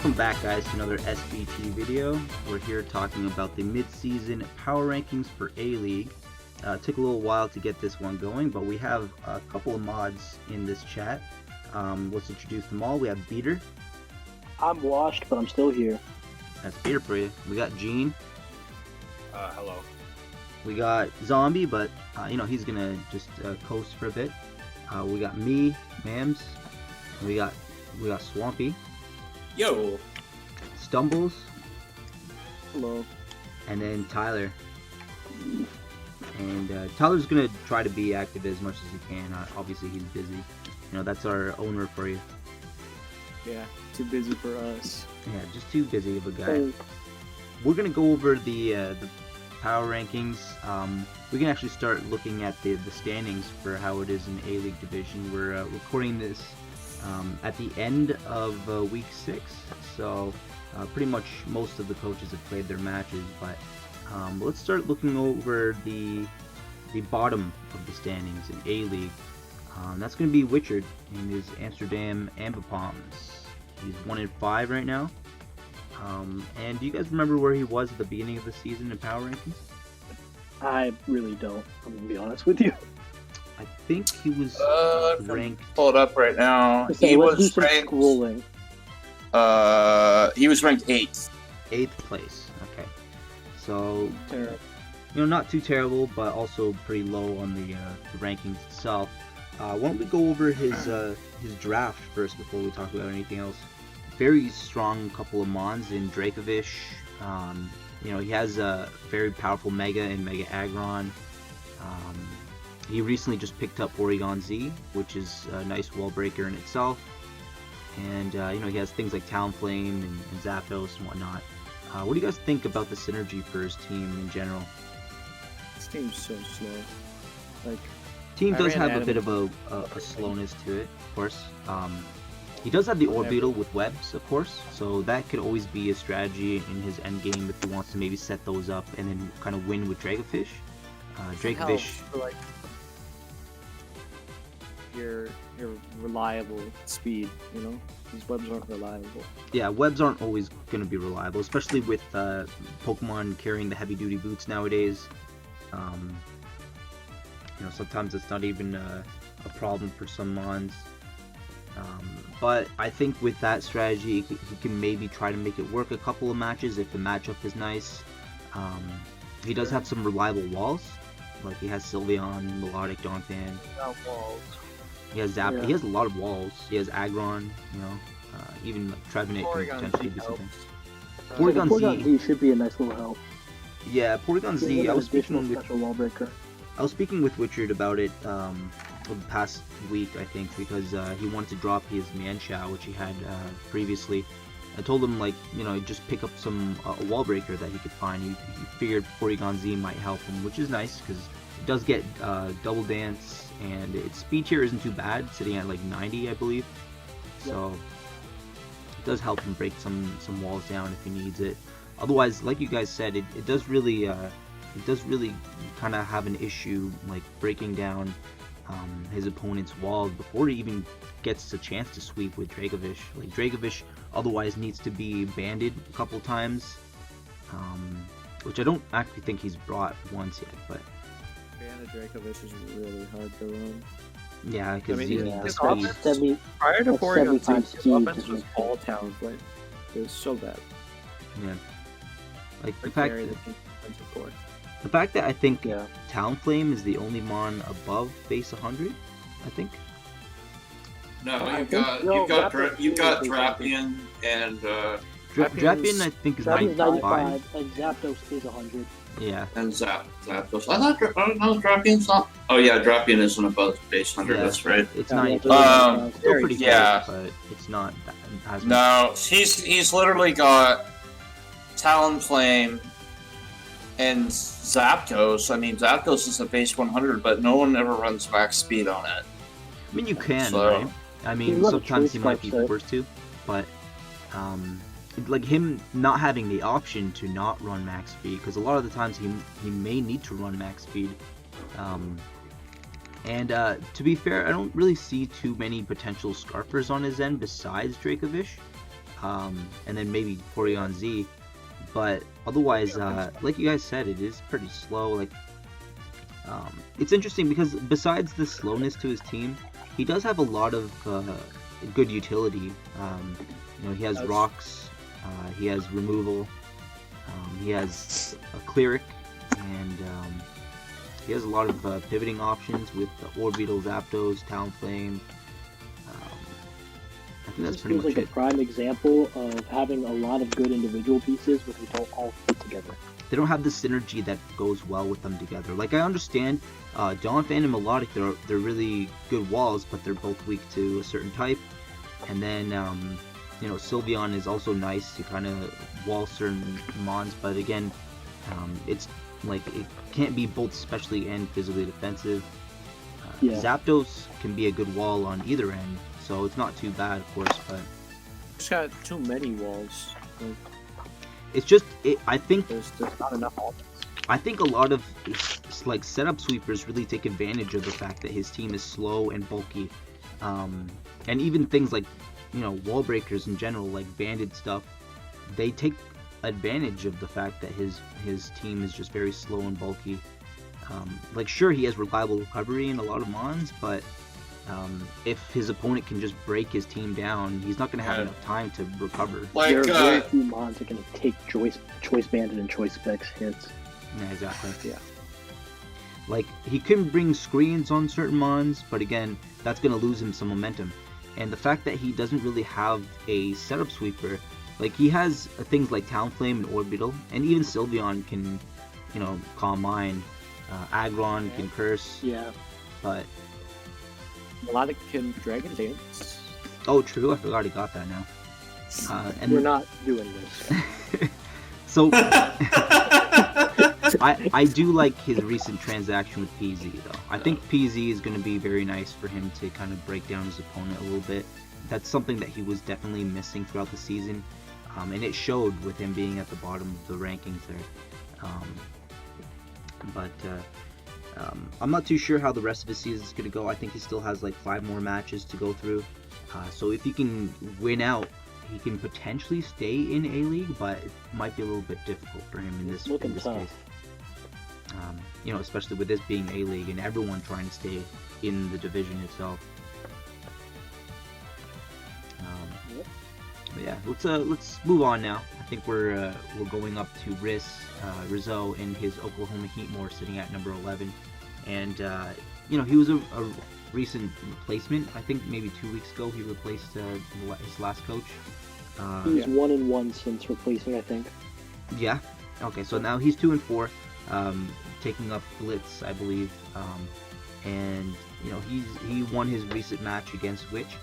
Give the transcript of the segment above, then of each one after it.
Welcome back, guys, to another SBT video. We're here talking about the mid-season power rankings for A-League. Took a little while to get this one going, but we have a couple of mods in this chat. Let's introduce them all. We have Beater. I'm washed, but I'm still here. That's Beater for you. We got Gene. Hello. We got Zombie, but he's gonna just coast for a bit. We got me, Mams. We got Swampy. Yo. Stumbles. Hello. And then Tyler. And Tyler's gonna try to be active as much as he can. Obviously, he's busy. That's our owner for you. Yeah, too busy for us. Yeah, just too busy of a guy. We're gonna go over the power rankings. We can actually start looking at the standings for how it is in A-League division. We're recording this at the end of week 6, so pretty much most of the coaches have played their matches, but let's start looking over the bottom of the standings in A-League. That's going to be Witchard in his Amsterdam Ambipoms. He's 1-5 right now. And do you guys remember where he was at the beginning of the season in power rankings? I really don't, I'm going to be honest with you. I think he was ranked... Pull it up right now. He was ranked... he was ranked 8th. 8th place, okay. So, Terrible. Not too terrible, but also pretty low on the rankings itself. Why don't we go over his draft first before we talk about anything else? Very strong couple of mons in Dracovish. He has a very powerful Mega and Mega Aggron. He recently just picked up Porygon Z, which is a nice wall breaker in itself. And he has things like Talonflame and Zapdos and whatnot. What do you guys think about the synergy for his team in general? This team's so slow. Team does have a bit of a slowness to it, of course. He does have the Orbeetle with webs, of course, so that could always be a strategy in his end game if he wants to maybe set those up and then kind of win with Dracovish. Dracovish... Your reliable speed, These webs aren't reliable. Yeah, webs aren't always going to be reliable, especially with Pokemon carrying the heavy-duty boots nowadays. Sometimes it's not even a problem for some mons. But I think with that strategy, he can maybe try to make it work a couple of matches if the matchup is nice. He does have some reliable walls, like he has Sylveon, Melodic, Donphan. Walls. He has Zap. Yeah. He has a lot of walls. He has Aggron. Even like Trevenant can potentially be something. Porygon Z should be a nice little help. Yeah, Porygon Z. I was speaking with wall breaker. I was speaking with Witchard about it the past week, I think, because he wanted to drop his Mienshao, which he had previously. I told him just pick up a wall breaker that he could find. He figured Porygon Z might help him, which is nice because it does get Double Dance. And its speed tier isn't too bad, sitting at like 90, I believe. So it does help him break some walls down if he needs it. Otherwise, like you guys said, it does really kind of have an issue like breaking down his opponent's walls before he even gets a chance to sweep with Dracovish. Like Dracovish otherwise needs to be banded a couple times, which I don't actually think he's brought once yet, but. Dracovish is really hard to run. Yeah, because his offense, prior to Porygon Z, his offense was all Talonflame. It was so bad. Yeah. Like the fact that I think Talonflame is the only mon above base 100, I think. No, you've got Drapion and Drapion I think is 95 and Zapdos is 100. Yeah. And Zapdos. I thought Drapion's not. Oh yeah, Drapion isn't above base 100. Yeah. That's right. It's not. Still pretty close, but it's not as much. No, he's literally got Talonflame and Zapdos. I mean, Zapdos is a base 100, but no one ever runs max speed on it. I mean, you can, right? I mean, sometimes he might be forced to, but like him not having the option to not run max speed, because a lot of the times he may need to run max speed. And to be fair, I don't really see too many potential Scarfers on his end besides Dracovish. and then maybe Porygon Z. But otherwise, like you guys said, it is pretty slow. Like, it's interesting because besides the slowness to his team, he does have a lot of good utility. He has rocks, he has removal, he has a cleric, and he has a lot of pivoting options with Orbeetle, Zapdos, Talonflame. I think that's pretty much it. Feels like a prime example of having a lot of good individual pieces, but they don't all fit together. They don't have the synergy that goes well with them together. Like, I understand Donphan and Melodic, they're really good walls, but they're both weak to a certain type. And then, Sylveon is also nice to kind of wall certain mons, but again, it's like, it can't be both specially and physically defensive. Zapdos can be a good wall on either end, so it's not too bad, of course, but it's got too many walls. It's just, I think there's not enough walls. I think a lot of like setup sweepers really take advantage of the fact that his team is slow and bulky, and even things like wall breakers in general, like banded stuff, they take advantage of the fact that his team is just very slow and bulky. Like, sure, he has reliable recovery in a lot of mons, but if his opponent can just break his team down, he's not going to have enough time to recover. Like, there are very few mons that can take choice banded and choice specs hits. Yeah, exactly. Yeah. Like, he can bring screens on certain mons, but again, that's going to lose him some momentum. And the fact that he doesn't really have a setup sweeper, like, he has things like Talonflame and Orbeetle, and even Sylveon can, Calm Mind. Aggron can curse. Yeah. But Melodic can Dragon Dance. Oh, true. I forgot he got that now. And we're not doing this. So I do like his recent transaction with PZ though. I think PZ is going to be very nice for him to kind of break down his opponent a little bit. That's something that he was definitely missing throughout the season, and it showed with him being at the bottom of the rankings there. But I'm not too sure how the rest of his season is going to go. I think he still has like 5 more matches to go through. So if he can win out, he can potentially stay in A-League, but it might be a little bit difficult for him in this case. Especially with this being A-League and everyone trying to stay in the division itself. But yeah, let's move on now. I think we're going up to Rizzo in his Oklahoma Heatmore, sitting at number 11, and he was a recent replacement. I think maybe 2 weeks ago he replaced his last coach. He's 1-1 since replacing, I think. Yeah. Okay, so now he's 2-4, taking up Blitz, I believe, and he won his recent match against Witch.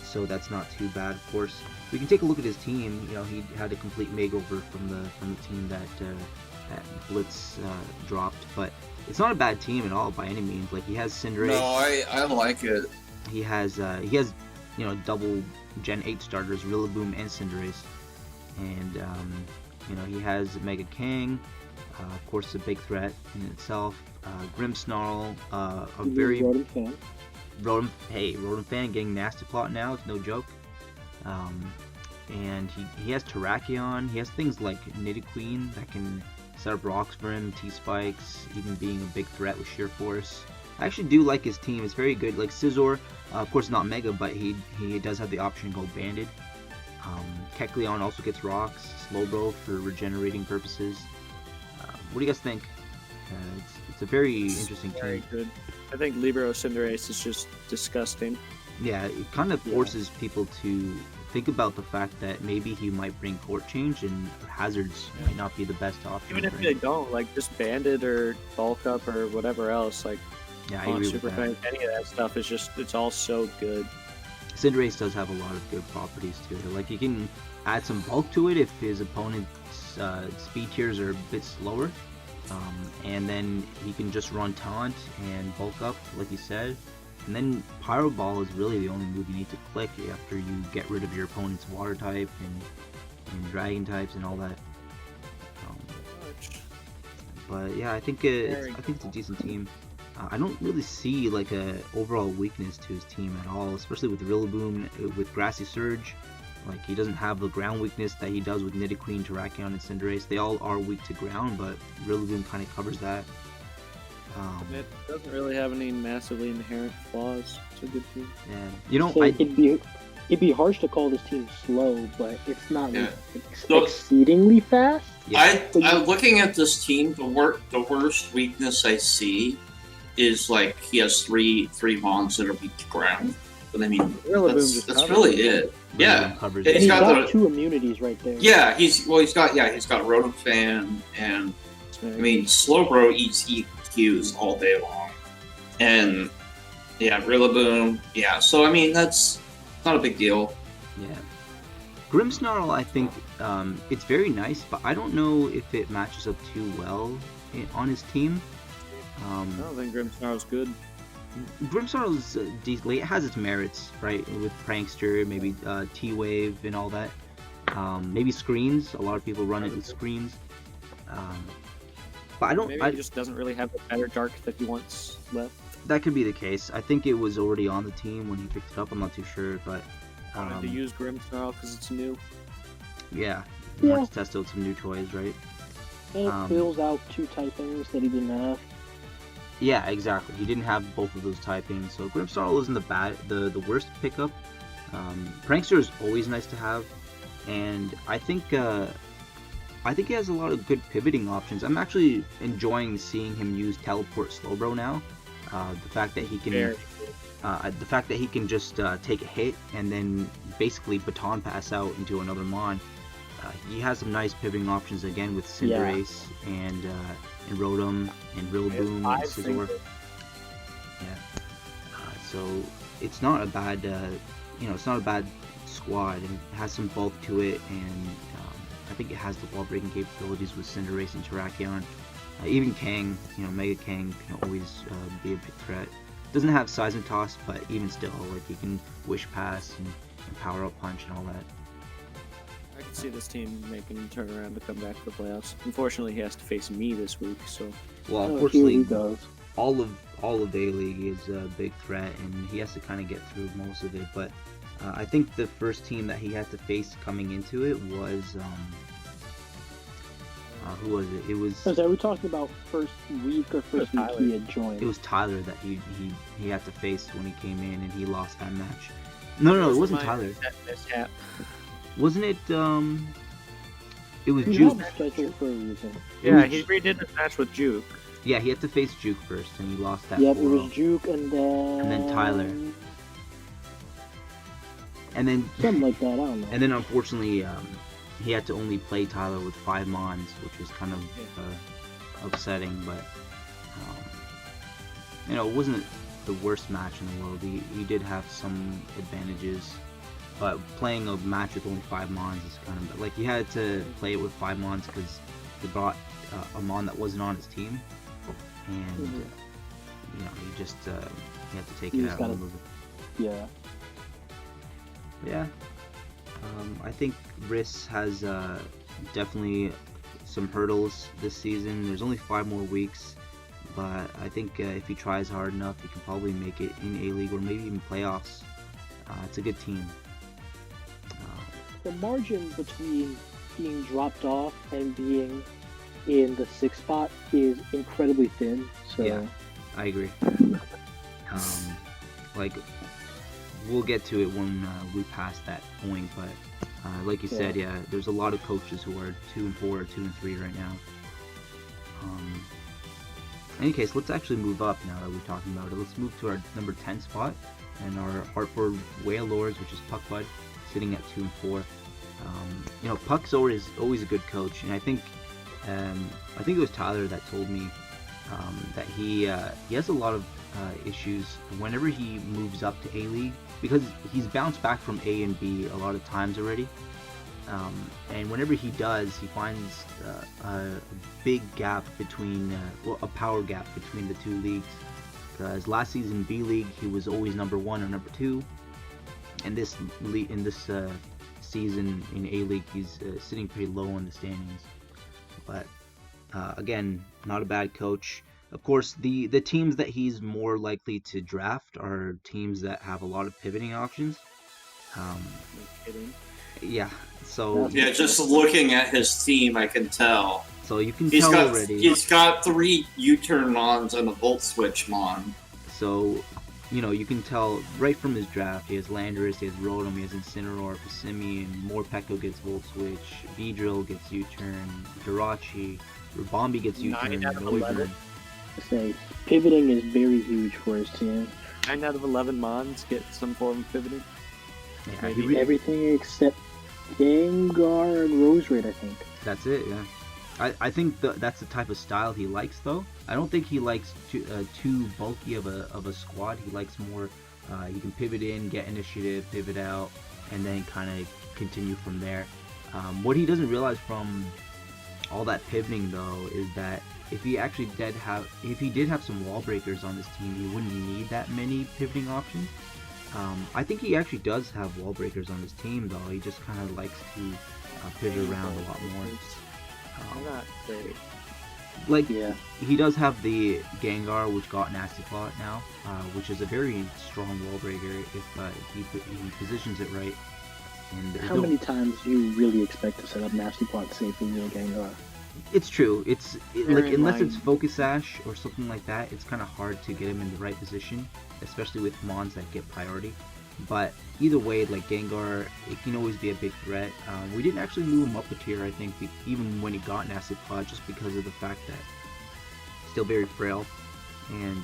So that's not too bad, of course. We can take a look at his team. He had a complete makeover from the team that Blitz dropped, but it's not a bad team at all by any means. Like, he has Cinderace. No, I like it. He has double Gen 8 starters, Rillaboom and Cinderace, and he has Mega King, of course, a big threat in itself. Grimmsnarl, a very Rotom fan. Rotom fan getting Nasty Plot now, it's no joke. And he has Terrakion. He has things like Nidoqueen that can set up rocks for him, T-Spikes, even being a big threat with Sheer Force. I actually do like his team. It's very good. Like Scizor, of course not Mega, but he does have the option to go Banded. Kecleon also gets rocks, Slowbro for regenerating purposes. What do you guys think? It's a very interesting team. Very good. I think Libero Cinderace is just disgusting. Yeah, it kind of forces people to think about the fact that maybe he might bring court change and hazards might not be the best option. Even if they don't, like, just Banded or Bulk Up or whatever else, like, yeah, I agree Super with that. Fan, any of that stuff is just, it's all so good. Cinderace does have a lot of good properties to it. Like, you can add some bulk to it if his opponent's speed tiers are a bit slower. And then he can just run Taunt and bulk up, like you said. And then Pyro Ball is really the only move you need to click after you get rid of your opponent's water type and dragon types and all that. But yeah, I think it's a decent team. I don't really see like a overall weakness to his team at all, especially with Rillaboom, with Grassy Surge. Like, he doesn't have the ground weakness that he does with Nidoqueen, Terrakion, and Cinderace. They all are weak to ground, but Rillaboom kind of covers that. It doesn't really have any massively inherent flaws. It's a good team. Yeah, So it'd be harsh to call this team slow, but it's not like So- exceedingly fast. Yeah. I'm looking at this team. The worst weakness I see is like he has three mons that are weak to ground. But I mean, Rillaboom that's, just that's covers really it. it. Rillaboom Yeah, covers And And it. he's got got the- 2 immunities right there. yeah. He's got Rotom-Fan, and I mean Slowbro eats EQs all day long, and yeah, Rillaboom. Yeah, so I mean that's not a big deal. Yeah. Grimmsnarl, I think it's very nice, but I don't know if it matches up too well on his team. I don't think Grimmsnarl's good. Grimmsnarl is decent. It has its merits, right? With Prankster, maybe T-Wave and all that. Maybe screens. A lot of people run it with screens. But I don't. Maybe he just doesn't really have the better dark that he wants left. That could be the case. I think it was already on the team when he picked it up. I'm not too sure, but Wanted to use Grimmsnarl because it's new. yeah, Yeah. wants to test out some new toys, right? And it fills out 2 typings that he didn't have. Yeah, exactly. He didn't have both of those typings, so Grimmsnarl isn't the worst pickup. Prankster is always nice to have, and I think he has a lot of good pivoting options. I'm actually enjoying seeing him use Teleport Slowbro now. The fact that he can, just take a hit and then basically baton pass out into another mon. He has some nice pivoting options again with Cinderace and Rotom and Rillaboom and Scizor. Yeah. So it's not a bad, it's not a bad squad, and it has some bulk to it, and I think it has the wall breaking capabilities with Cinderace and Terrakion. Even Kang, Mega Kang can always be a big threat. Doesn't have Seismic Toss, but even still, like, he can Wish Pass and Power Up Punch and all that. I can see this team making a turnaround to come back to the playoffs. Unfortunately, he has to face me this week, so Well, Here unfortunately, he goes. all of the A-League is a big threat, and he has to kind of get through most of it. But I think the first team that he had to face coming into it was who was it? It was. So are we talking about first week or first week he had joined? It was Tyler that he had to face when he came in, and he lost that match. No, it wasn't Tyler. Mishap. Wasn't it? It was He Juke. was scheduled for a reason. Yeah, he redid his match with Juke. Yeah, he had to face Juke first, and he lost that. Yep, it 4-0. was Juke and then Tyler. And then something like that. I don't know. And then unfortunately, he had to only play Tyler with 5 mons, which was kind of upsetting. But it wasn't the worst match in the world. He did have some advantages, but playing a match with only 5 mons is kind of like, he had to play it with 5 mons because he brought a mon that wasn't on his team, and he just he had to take You it just out. gotta- And move it. Yeah. I think Riss has definitely some hurdles this season. There's only 5 more weeks, but I think if he tries hard enough, he can probably make it in A-League or maybe even playoffs. It's a good team. The margin between being dropped off and being in the 6th spot is incredibly thin. So Yeah. I agree. We'll get to it when we pass that point, but like you said, there's a lot of coaches who are 2-4 or 2-3 right now. In any case, let's actually move up now that we're talking about it. Let's move to our number 10 spot, and our Hartford Whale Lords, which is Puckbud, sitting at 2-4. Puck's always a good coach, and I think it was Tyler that told me that he has a lot of issues whenever he moves up to A-League, because he's bounced back from A and B a lot of times already, and whenever he does, he finds a big gap between a power gap between the 2 leagues, because last season B League he was always number 1 or number 2, and in this season in A-League he's sitting pretty low in the standings. But again, not a bad coach. Of course, the teams that he's more likely to draft are teams that have a lot of pivoting options. No kidding. Yeah. So Yeah, just looking at his team, I can tell. so you can He's tell got already. he's got 3 U-turn Mons and a Volt Switch Mon. So, you can tell right from his draft. He has Landorus, he has Rotom, he has Incineroar, Passimian, Morpeko gets Volt Switch, Beedrill gets U-turn, Jirachi, Rubombi gets U-turn, 9 out of 11. Noivern. I say pivoting is very huge for his team. 9 out of 11 Mons get some form of pivoting. Yeah, Maybe Everything except Gengar and Roserade, I think. that's it. Yeah, I think that's the type of style he likes, though. I don't think he likes too bulky of a squad. He likes more. He can pivot in, get initiative, pivot out, and then kind of continue from there. What he doesn't realize from all that pivoting, though, is that if he did have some wall breakers on his team, he wouldn't need that many pivoting options. I think he actually does have wall breakers on his team, though. He just kind of likes to pivot around a lot more. Not great. Like, Yeah. he does have the Gengar, which got Nasty Plot now, which is a very strong wall breaker if he positions it right. And How many times do you really expect to set up Nasty Plot safely with a Gengar? It's true. Bear in Unless it's mind- Focus Sash or something like that, it's kind of hard to get him in the right position, especially with Mons that get priority. But either way, like Gengar, it can always be a big threat. We didn't actually move him up a tier, I think, even when he got Nasty Plot, just because of the fact that he's still very frail, and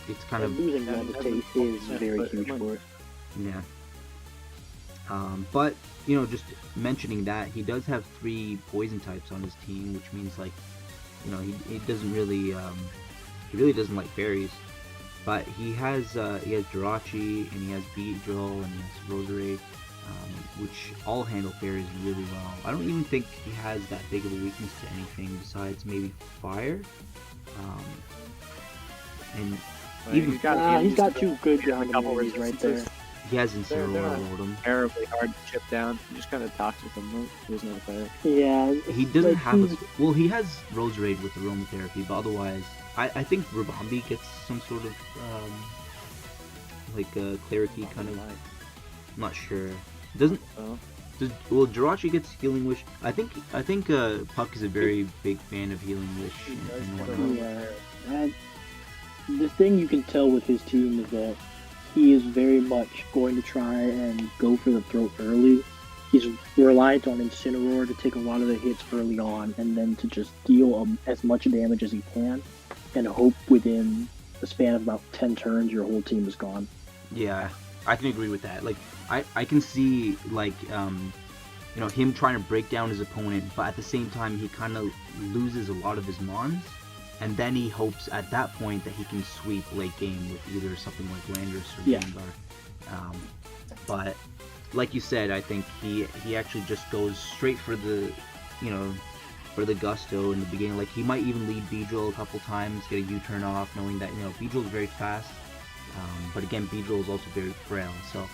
it's kind of losing one to Tate is very huge for it. yeah. But just mentioning that he does have 3 poison types on his team, which means like, he doesn't really he really doesn't like fairies. But he has Jirachi, and he has Beedrill, and he has Roserade, which all handle fairies really well. I don't even think he has that big of a weakness to anything besides maybe fire. And even he's got He's got 2 good ground couple immunities right there. resistances. he has They're Incineroar, not Rotom. terribly hard to chip down. You just kind of toxic him. Right? He doesn't have a fire. Yeah. He doesn't like, have he's- well, he has Roserade with aromatherapy, but otherwise, I think Rubombi gets some sort of like a Clericy kind of. I'm not sure. Doesn't Oh. Jirachi gets Healing Wish? I think Puck is a very big fan of Healing Wish He does and get whatnot. Yeah. The thing you can tell with his team is that he is very much going to try and go for the throat early. He's reliant on Incineroar to take a lot of the hits early on, and then to just deal as much damage as he can, and hope within the span of about 10 turns your whole team is gone. Yeah, I can agree with that. Like, I can see like him trying to break down his opponent, but at the same time he kind of loses a lot of his Mons, and then he hopes at that point that he can sweep late game with either something like Landorus or Yeah. Gengar. But like you said, I think he actually just goes straight for the for the gusto in the beginning. Like, he might even lead Beedrill a couple times, get a U-turn off, knowing that Beedrill is very fast. But again, Beedrill is also very frail, so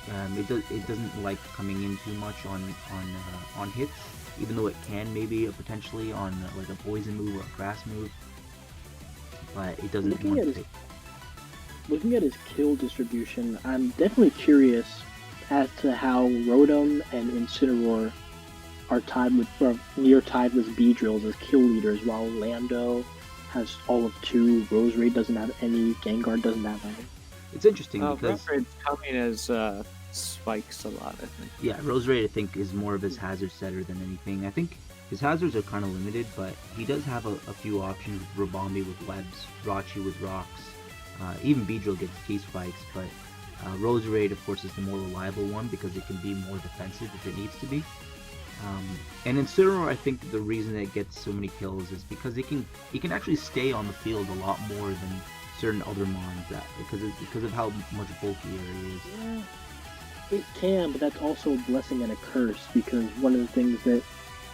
it doesn't like coming in too much on hits, even though it can maybe potentially on like a poison move or a grass move. But it doesn't Looking want at to his- take. Looking at his kill distribution, I'm definitely curious as to how Rotom and Incineroar are tied with, or near tied with Beedrills as kill leaders, while Lando has all of 2, Roserade doesn't have any, Gengar doesn't have any. It's interesting because Roserade coming as spikes a lot, I think. yeah, Roserade I think is more of his hazard setter than anything. I think his hazards are kind of limited, but he does have a few options with Rubombi with webs, Rachi with rocks, even Beedrill gets T-spikes, but Roserade of course is the more reliable one because it can be more defensive if it needs to be. And Incineroar, I think the reason it gets so many kills is because it can actually stay on the field a lot more than certain other Mons, because of how much bulkier he is. Yeah, it can, but that's also a blessing and a curse, because one of the things that,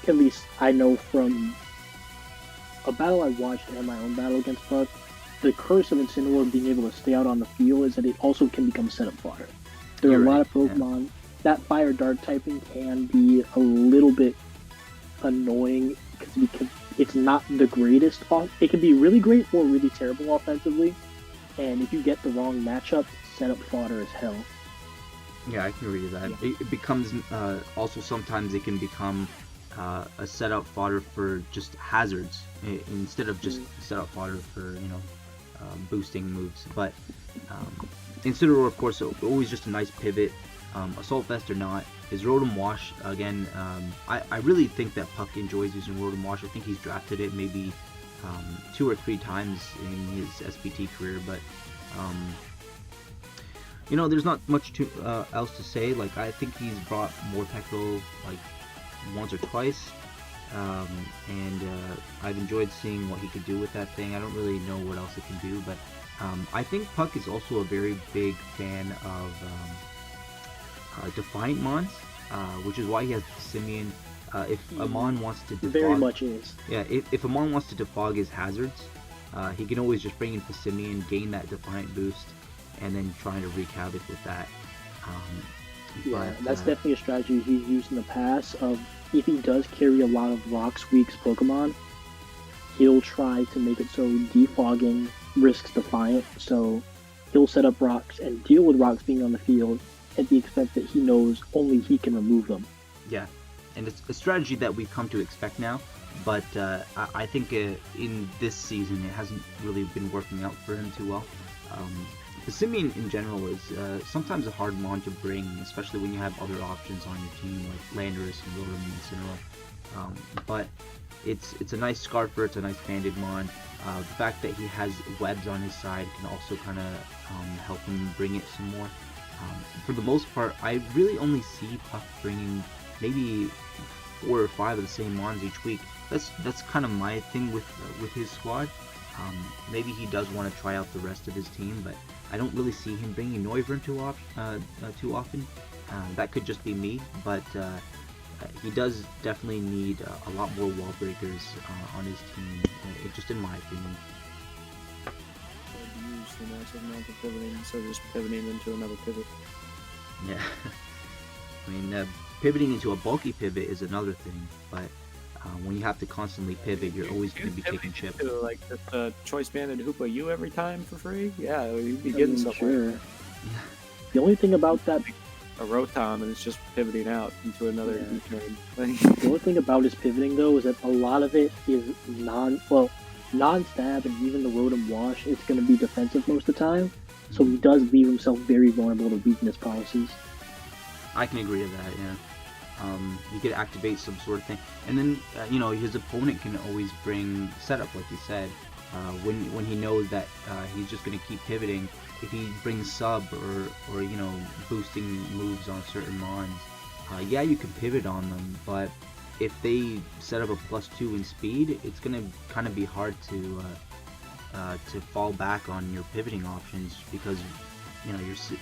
at least I know from a battle I watched and my own battle against Puck, the curse of Incineroar being able to stay out on the field is that it also can become setup fodder. There are You're a lot right, of Pokemon that Fire Dart typing can be a little bit annoying because it's not the greatest. It can be really great or really terrible offensively, and if you get the wrong matchup, setup fodder is hell. Yeah, I can agree with that. Yeah. It becomes also sometimes it can become a setup fodder for just hazards instead of just setup fodder for boosting moves. But Incineroar, of course, always just a nice pivot. Assault Vest or not, his Rotom Wash again. I really think that Puck enjoys using Rotom Wash. I think he's drafted it maybe 2 or 3 times in his SBT career, but there's not much else to say. Like, I think he's brought more Pekko like once or twice, and I've enjoyed seeing what he could do with that thing. I don't really know what else it can do, but I think Puck is also a very big fan of Defiant Mons, which is why he has Simeon. If Amon wants to defog, Very much is. yeah, if Amon wants to defog his hazards, he can always just bring in Simeon, gain that Defiant boost, and then trying to wreak havoc with that. Yeah, that's definitely a strategy he's used in the past. Of if he does carry a lot of Rocks Week's Pokemon, he'll try to make it so defogging risks Defiant. So he'll set up rocks and deal with rocks being on the field at the extent that he knows only he can remove them. Yeah, and it's a strategy that we've come to expect now. But I think in this season it hasn't really been working out for him too well. The Simeon in general is sometimes a hard mon to bring, especially when you have other options on your team like Landorus and Rotom and Incineroar. But it's a nice Scarfer, it's a nice banded mon. The fact that he has webs on his side can also kind of help him bring it some more. For the most part, I really only see Puck bringing maybe 4 or 5 of the same mons each week. That's kind of my thing with his squad. Maybe he does want to try out the rest of his team, but I don't really see him bringing Noivern too often. That could just be me, but he does definitely need a lot more wall breakers on his team, just in my opinion. Use the massive amount of pivoting instead of just pivoting into another pivot. Yeah, I mean, pivoting into a bulky pivot is another thing, but when you have to constantly pivot, you're always going to be taking chip. Like the choice banded Hoopa U every time for free? Yeah, you'd be getting somewhere. Sure. The only thing about that, A Rotom, and it's just pivoting out into another U-turn. the only thing about his pivoting though is that a lot of it is non-stab, and even the Rotom Wash, it's going to be defensive most of the time. So he does leave himself very vulnerable to weakness policies. I can agree with that, yeah. He could activate some sort of thing, and then his opponent can always bring setup, like you said. When he knows that he's just going to keep pivoting, if he brings sub or boosting moves on certain mons, yeah, you can pivot on them, but if they set up a +2 in speed, it's going to kind of be hard to fall back on your pivoting options, because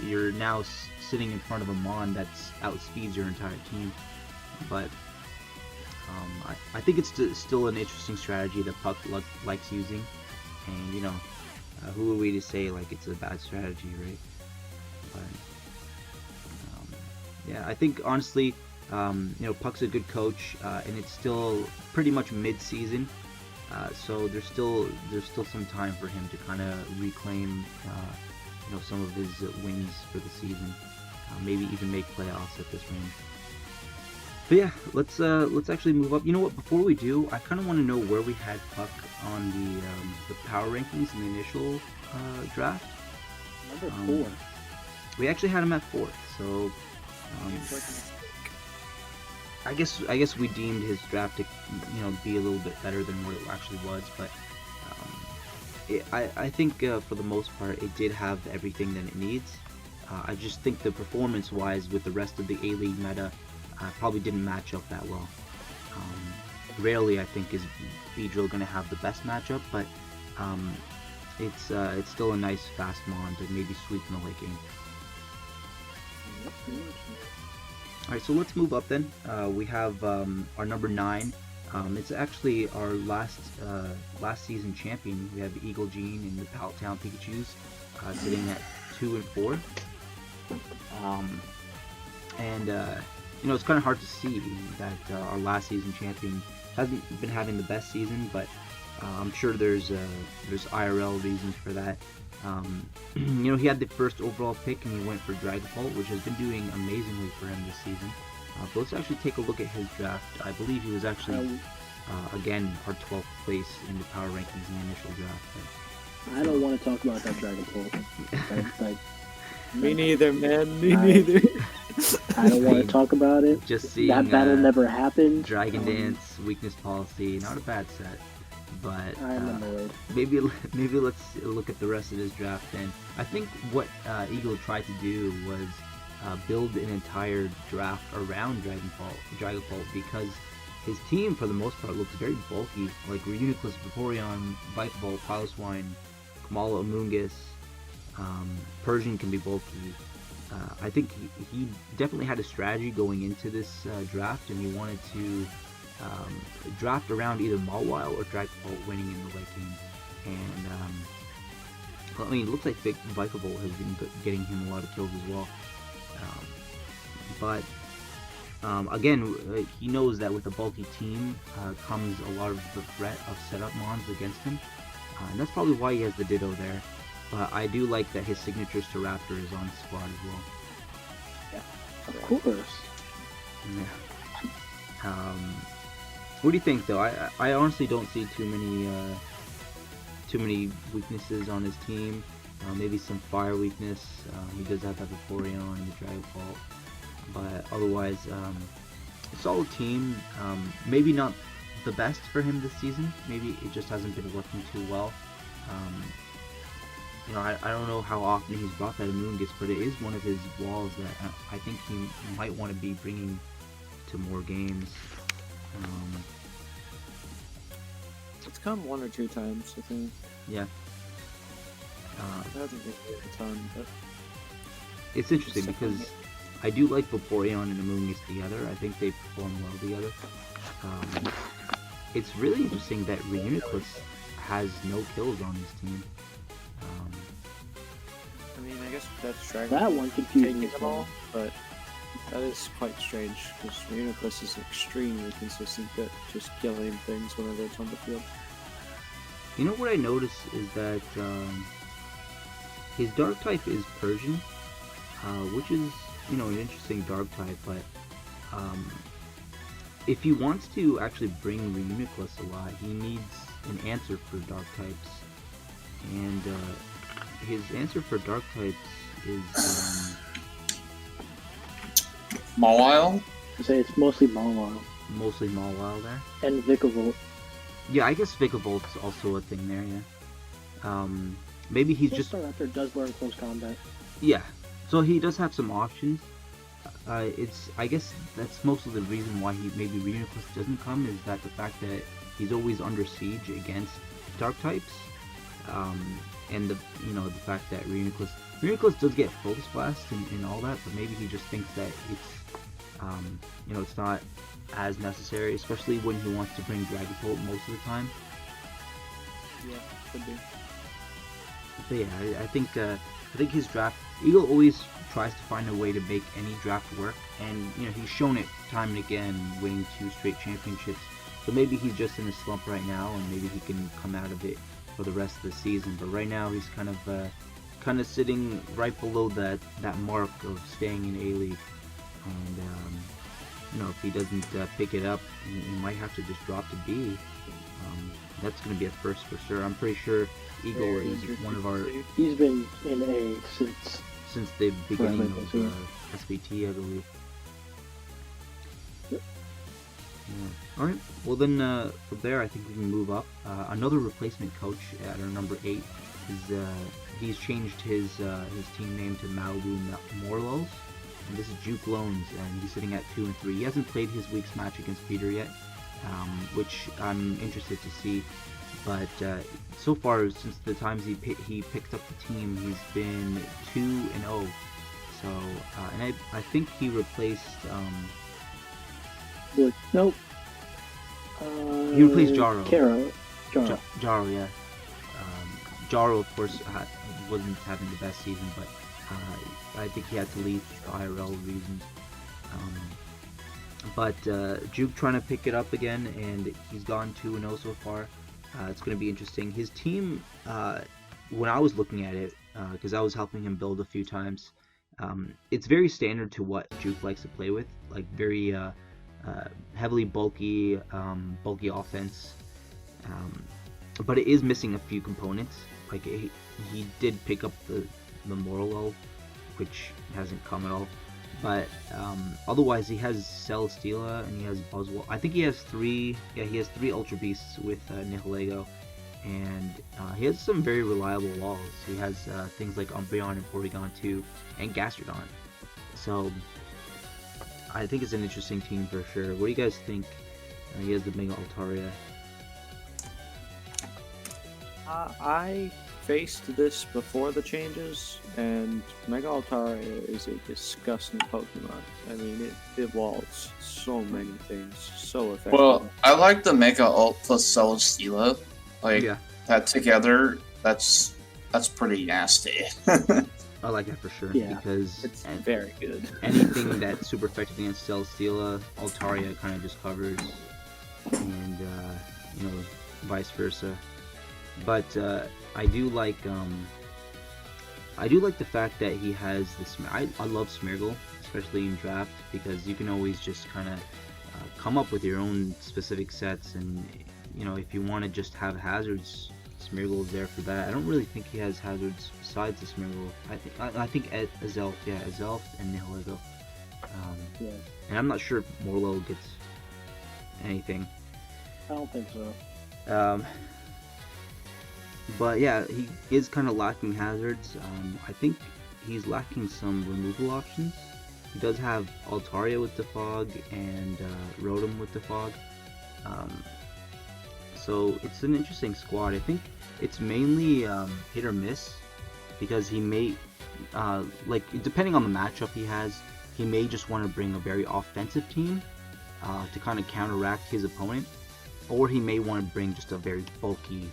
you're now sitting in front of a mon that's outspeeds your entire team. But I think it's still an interesting strategy that Puck likes using, and who are we to say like it's a bad strategy, right? But yeah, I think honestly, Puck's a good coach, and it's still pretty much mid-season, so there's still some time for him to kind of reclaim some of his wins for the season, maybe even make playoffs at this range. But yeah, let's actually move up. You know what? Before we do, I kind of want to know where we had Puck on the power rankings in the initial draft. Number 4. We actually had him at 4th, so I guess we deemed his draft to be a little bit better than what it actually was, but I think for the most part it did have everything that it needs. I just think the performance-wise with the rest of the A-League meta probably didn't match up that well. Rarely, I think, is Beedrill going to have the best matchup, but it's still a nice fast mon to maybe sweep in the late game. Alright, so let's move up then. We have our number 9. It's actually our last season champion. We have Eagle Gene and the Pallet Town Pikachus sitting at 2 and 4. It's kind of hard to see that our last season champion hasn't been having the best season, but I'm sure there's IRL reasons for that. He had the first overall pick and he went for Dragapult, which has been doing amazingly for him this season. But let's actually take a look at his draft. I believe he was actually, again, our 12th place in the power rankings in the initial draft. I don't want to talk about that Dragapult. Me neither, man. Me neither. I don't want to talk about it. Just seeing that battle never happened. Dragon Dance, Weakness Policy, not a bad set. But I'm annoyed. maybe let's look at the rest of his draft then. I think what Eagle tried to do was build an entire draft around Dragapult because his team for the most part looks very bulky. Like Reuniclus, Vaporeon, Vikavolt, Piloswine, Kamala, Amoonguss, Persian can be bulky. I think he definitely had a strategy going into this draft, and he wanted to draft around either Mawile or Dragapult winning in the late game. And it looks like Vikavolt has been getting him a lot of kills as well. But again, he knows that with a bulky team comes a lot of the threat of setup mons against him, and that's probably why he has the Ditto there. But I do like that his signatures to Raptor is on the squad as well. Yeah, of course. Yeah. What do you think, though? I honestly don't see too many weaknesses on his team. Maybe some fire weakness. He does have that Vaporeon and the Dragapult. But otherwise, a solid team. Maybe not the best for him this season. Maybe it just hasn't been working too well. I don't know how often he's brought that Amoonguss, but it is one of his walls that I think he might want to be bringing to more games. It's come one or two times, I think. Yeah. It hasn't been a ton, but it's interesting because I do like Vaporeon and Amoonguss together. I think they perform well together. It's really interesting that Reuniclus has no kills on his team. I guess that's Dragon. That one confused me them all, but that is quite strange because Reuniclus is extremely consistent at just killing things whenever it's on the field. You know what I noticed is that his dark type is Persian, which is an interesting dark type. But if he wants to actually bring Reuniclus a lot, he needs an answer for dark types, and his answer for dark types is Mawile? I say it's mostly Mawile. Mostly Mawile there. And Vikavolt. Yeah, I guess Vikavolt's also a thing there, yeah. Maybe he's just... Raptor does learn close combat. Yeah, so he does have some options. I guess that's mostly the reason why maybe Reuniclus doesn't come, is that the fact that he's always under siege against dark types. And the fact that Reuniclus does get Focus Blast and all that, but maybe he just thinks that it's it's not as necessary, especially when he wants to bring Dragapult most of the time. Yeah, could be. But yeah, I think his draft, Eagle always tries to find a way to make any draft work, and he's shown it time and again, winning 2 straight championships. So maybe he's just in a slump right now, and maybe he can come out of it for the rest of the season. But right now he's kind of sitting right below that mark of staying in A-League, and if he doesn't pick it up, he might have to just drop to B. That's going to be a first for sure. I'm pretty sure Eagle is one of our... He's been in A since the beginning of SBT, I believe. Yep. Yeah. Alright, well then from there I think we can move up. Another replacement coach at our number 8 is he's changed his team name to Malibu Morlos, and this is Juke Loans, and he's sitting at 2 and 3. He hasn't played his week's match against Peter yet, which I'm interested to see. But so far, since the times he picked up the team, he's been 2 and 0. So and I think he replaced nope. He replaced Jaro. Jaro, yeah. Jaro, of course, wasn't having the best season, but I think he had to leave for IRL reasons. But Juke trying to pick it up again, and he's gone 2 and 0 so far. It's going to be interesting. His team, when I was looking at it, because I was helping him build a few times, it's very standard to what Juke likes to play with, like very heavily bulky offense. But it is missing a few components. Like he did pick up the Morlo, which hasn't come at all. But otherwise, he has Celesteela and he has Buzzwole. I think he has three. Yeah, he has 3 Ultra Beasts with Nihilego, and he has some very reliable walls. He has things like Umbreon and Porygon 2 and Gastrodon. So I think it's an interesting team for sure. What do you guys think? He has the Mega Altaria. I faced this before the changes, and Mega Altaria is a disgusting Pokemon. I mean, it evolves so many things so effectively. Well, I like the Mega Alt plus Celesteela. Like, that together, that's pretty nasty. I like that for sure, because it's very good. Anything that's super effective against Celesteela, Altaria kind of just covers, and vice versa. But I do like the fact that he has this. I love Smeargle, especially in draft, because you can always just kind of come up with your own specific sets, and if you want to just have hazards, Smeargle is there for that. I don't really think he has hazards besides the Smeargle. I think Azelf and Nihilego. And I'm not sure if Morlo gets anything. I don't think so. But yeah, he is kind of lacking hazards. I think he's lacking some removal options. He does have Altaria with the Fog and Rotom with the Fog. So it's an interesting squad. I think it's mainly hit or miss, because he may, depending on the matchup he has, he may just want to bring a very offensive team to kind of counteract his opponent, or he may want to bring just a very bulky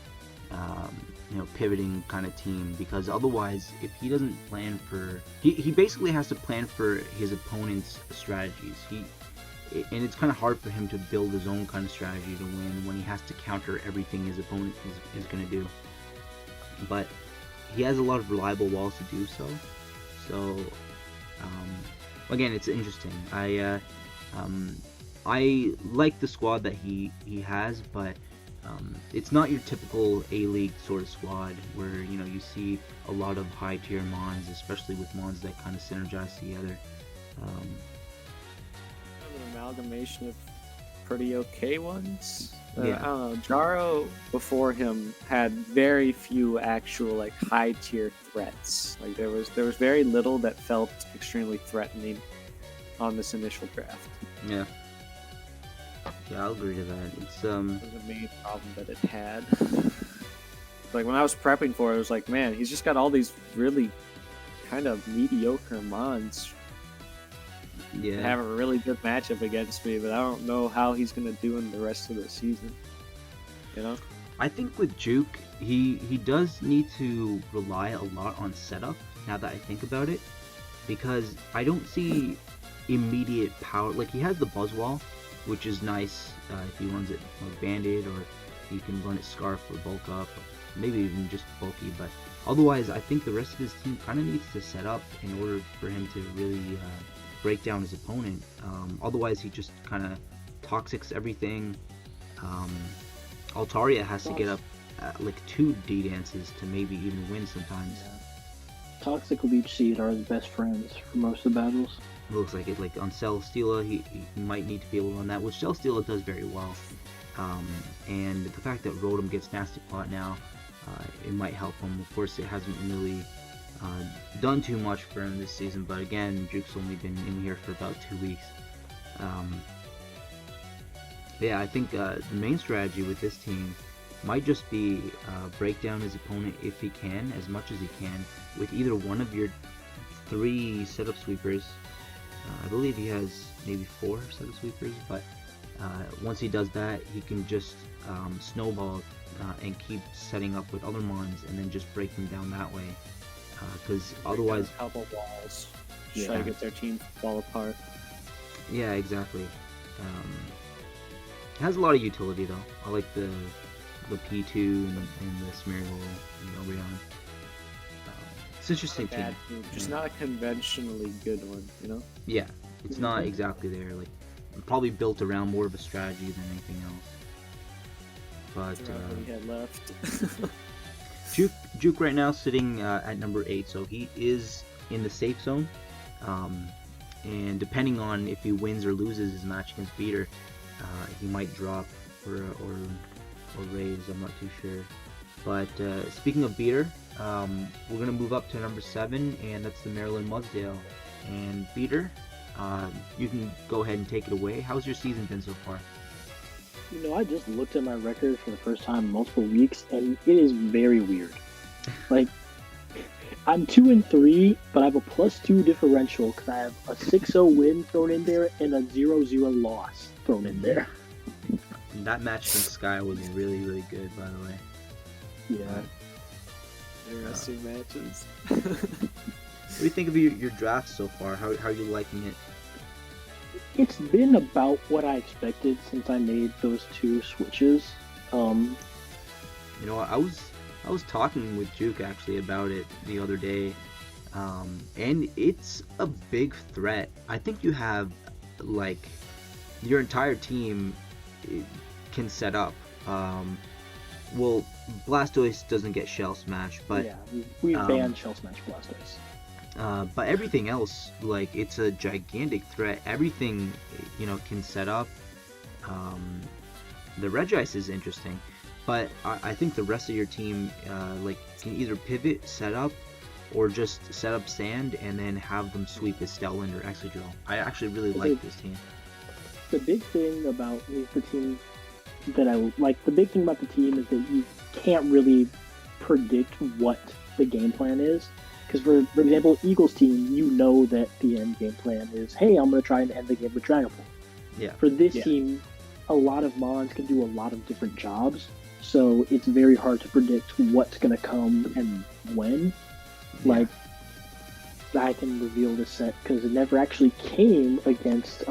pivoting kind of team, because otherwise, if he doesn't plan for, he basically has to plan for his opponent's strategies. And it's kind of hard for him to build his own kind of strategy to win when he has to counter everything his opponent is going to do. But he has a lot of reliable walls to do so. So again, it's interesting. I like the squad that he has, but it's not your typical A-League sort of squad where you see a lot of high tier mons, especially with mons that kind of synergize together. An amalgamation of pretty okay ones. Yeah. I don't know. Jaro before him had very few actual high tier threats. Like there was very little that felt extremely threatening on this initial draft. Yeah, I'll agree to that. It's That was the main problem that it had. Like when I was prepping for it, I was like, man, he's just got all these really kind of mediocre mons. Have a really good matchup against me, but I don't know how he's gonna do in the rest of the season. I think with Juke, he does need to rely a lot on setup, now that I think about it, because I don't see immediate power. Like, he has the Buzzwall, which is nice if he runs it like Banded, or he can run it Scarf or Bulk Up, or maybe even just Bulky. But otherwise, I think the rest of his team kind of needs to set up in order for him to really break down his opponent. Otherwise, he just kind of toxics everything. Altaria has to get up like 2 D-dances to maybe even win sometimes. Toxic Leech Seed are his best friends for most of the battles. It looks like it. Like on Celesteela, he might need to be able to run that, which Celesteela does very well. And the fact that Rotom gets Nasty Plot now, it might help him. Of course, it hasn't really done too much for him this season, but again, Juke's only been in here for about 2 weeks. Yeah, I think the main strategy with this team might just be break down his opponent if he can, as much as he can, with either one of your 3 setup sweepers. I believe he has maybe 4 setup sweepers, but once he does that, he can just snowball and keep setting up with other mons, and then just break them down that way. Because otherwise, a couple walls, try to get their team to fall apart. Yeah, exactly. It has a lot of utility though. I like the the P2 and the Smeargle and Umbreon. It's an interesting team. Bad move, just not a conventionally good one, you know? Yeah, it's not exactly there. Like, probably built around more of a strategy than anything else. But What he had left. Juke right now sitting at number 8, so he is in the safe zone. And depending on if he wins or loses his match against Beater, he might drop or raise. I'm not too sure. But speaking of Beater, we're gonna move up to number 7, and that's the Maryland Mudsdale. And Beater, you can go ahead and take it away. How's your season been so far? I just looked at my record for the first time in multiple weeks, and it is very weird. Like, I'm 2-3, but I have a +2 differential because I have a 6-0 win thrown in there and a 0-0 loss thrown in there. That match against Sky was really, really good, by the way. Yeah. Interesting matches. What do you think of your draft so far? How are you liking it? It's been about what I expected since I made those 2 switches. I was talking with Juke actually about it the other day, and it's a big threat. I think you have like your entire team can set up. Well, Blastoise doesn't get Shell Smash, but yeah, we banned Shell Smash Blastoise. But everything else, like, it's a gigantic threat. Everything, can set up. The Regice is interesting, but I think the rest of your team, can either pivot, set up, or just set up Sand and then have them sweep as Stellan or Excadrill. I actually really like this team. The big thing about the team that I like, the big thing about the team is that you can't really predict what the game plan is. Because, for example, Eagles team, that the end game plan is, hey, I'm going to try and end the game with Dragon Ball. Yeah. For this team, a lot of Mons can do a lot of different jobs, so it's very hard to predict what's going to come and when. Yeah. Like, I can reveal this set because it never actually came against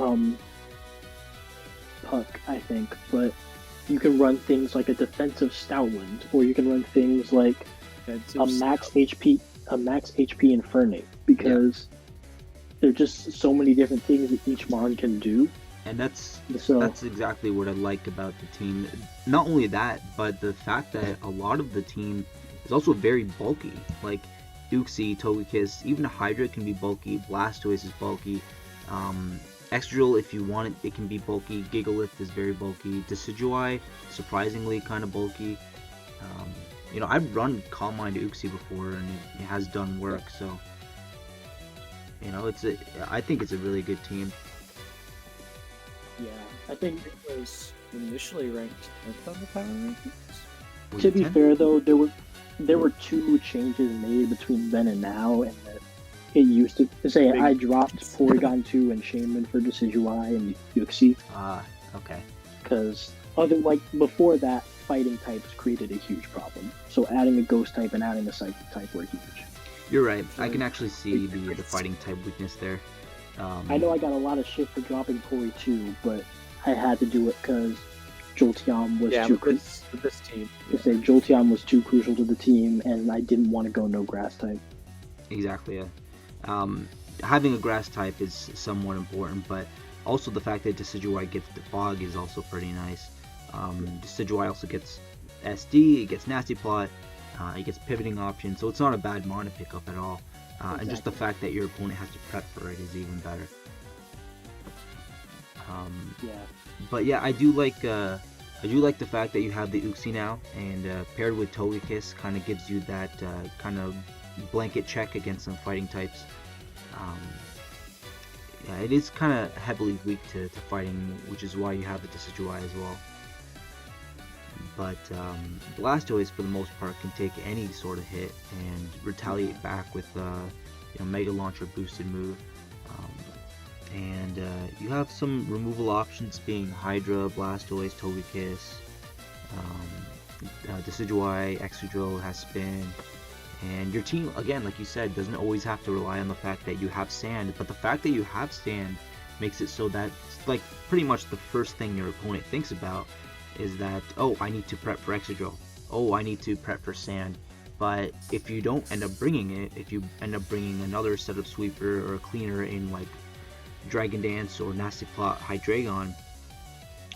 Puck, I think, but you can run things like a defensive Stoutland, or you can run things like a max HP Infernape, because there are just so many different things that each Mon can do. And that's exactly what I like about the team. Not only that, but the fact that a lot of the team is also very bulky. Like Uxie, Togekiss, even Hydra can be bulky. Blastoise is bulky. Excadrill, if you want it, it can be bulky. Gigalith is very bulky. Decidueye, surprisingly kind of bulky. I've run Calm Mind Uxie before, and it has done work. So, I think it's a really good team. Yeah, I think it was initially ranked 10th on the power rankings. To be fair, though, there were 2 changes made between then and now, and that it used to say I dropped Porygon 2 and Shaman for Decidueye and Uxie. Okay. Because before that, fighting types created a huge problem. So adding a Ghost type and adding a Psychic type were huge. You're right. I can actually see the fighting type weakness there. I know I got a lot of shit for dropping Pori 2, but I had to do it because Jolteon was too crucial. With this team. Jolteon was too crucial to the team, and I didn't want to go no grass type. Exactly, yeah. Having a grass type is somewhat important, but also the fact that Decidueye gets the Fog is also pretty nice. Decidueye also gets SD, it gets Nasty Plot, it gets pivoting option, so it's not a bad mon to pick up at all. Exactly. And just the fact that your opponent has to prep for it is even better. But yeah, I do like the fact that you have the Uxie now, and paired with Togekiss kind of gives you that kind of blanket check against some fighting types. It is kind of heavily weak to fighting, which is why you have the Decidueye as well. But Blastoise, for the most part, can take any sort of hit and retaliate back with Mega Launcher boosted move. And you have some removal options being Hydra, Blastoise, Togekiss, Decidueye, Excadrill has Spin. And your team, again, like you said, doesn't always have to rely on the fact that you have Sand, but the fact that you have Sand makes it so that it's like pretty much the first thing your opponent thinks about. is that, oh, I need to prep for Exegel. Oh, I need to prep for Sand. But if you don't end up bringing it, if you end up bringing another set of Sweeper or Cleaner in like Dragon Dance or Nasty Plot Hydreigon,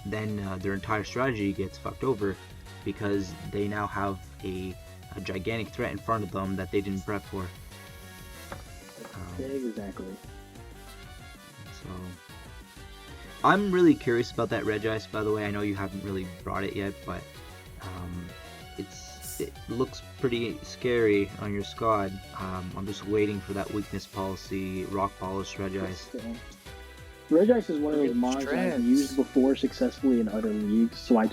then their entire strategy gets fucked over because they now have a gigantic threat in front of them that they didn't prep for. Exactly. So, I'm really curious about that Regice, by the way. I know you haven't really brought it yet, but it looks pretty scary on your squad. I'm just waiting for that weakness policy, rock polish Regice. Regice is one of those mons I've used before successfully in other leagues, so I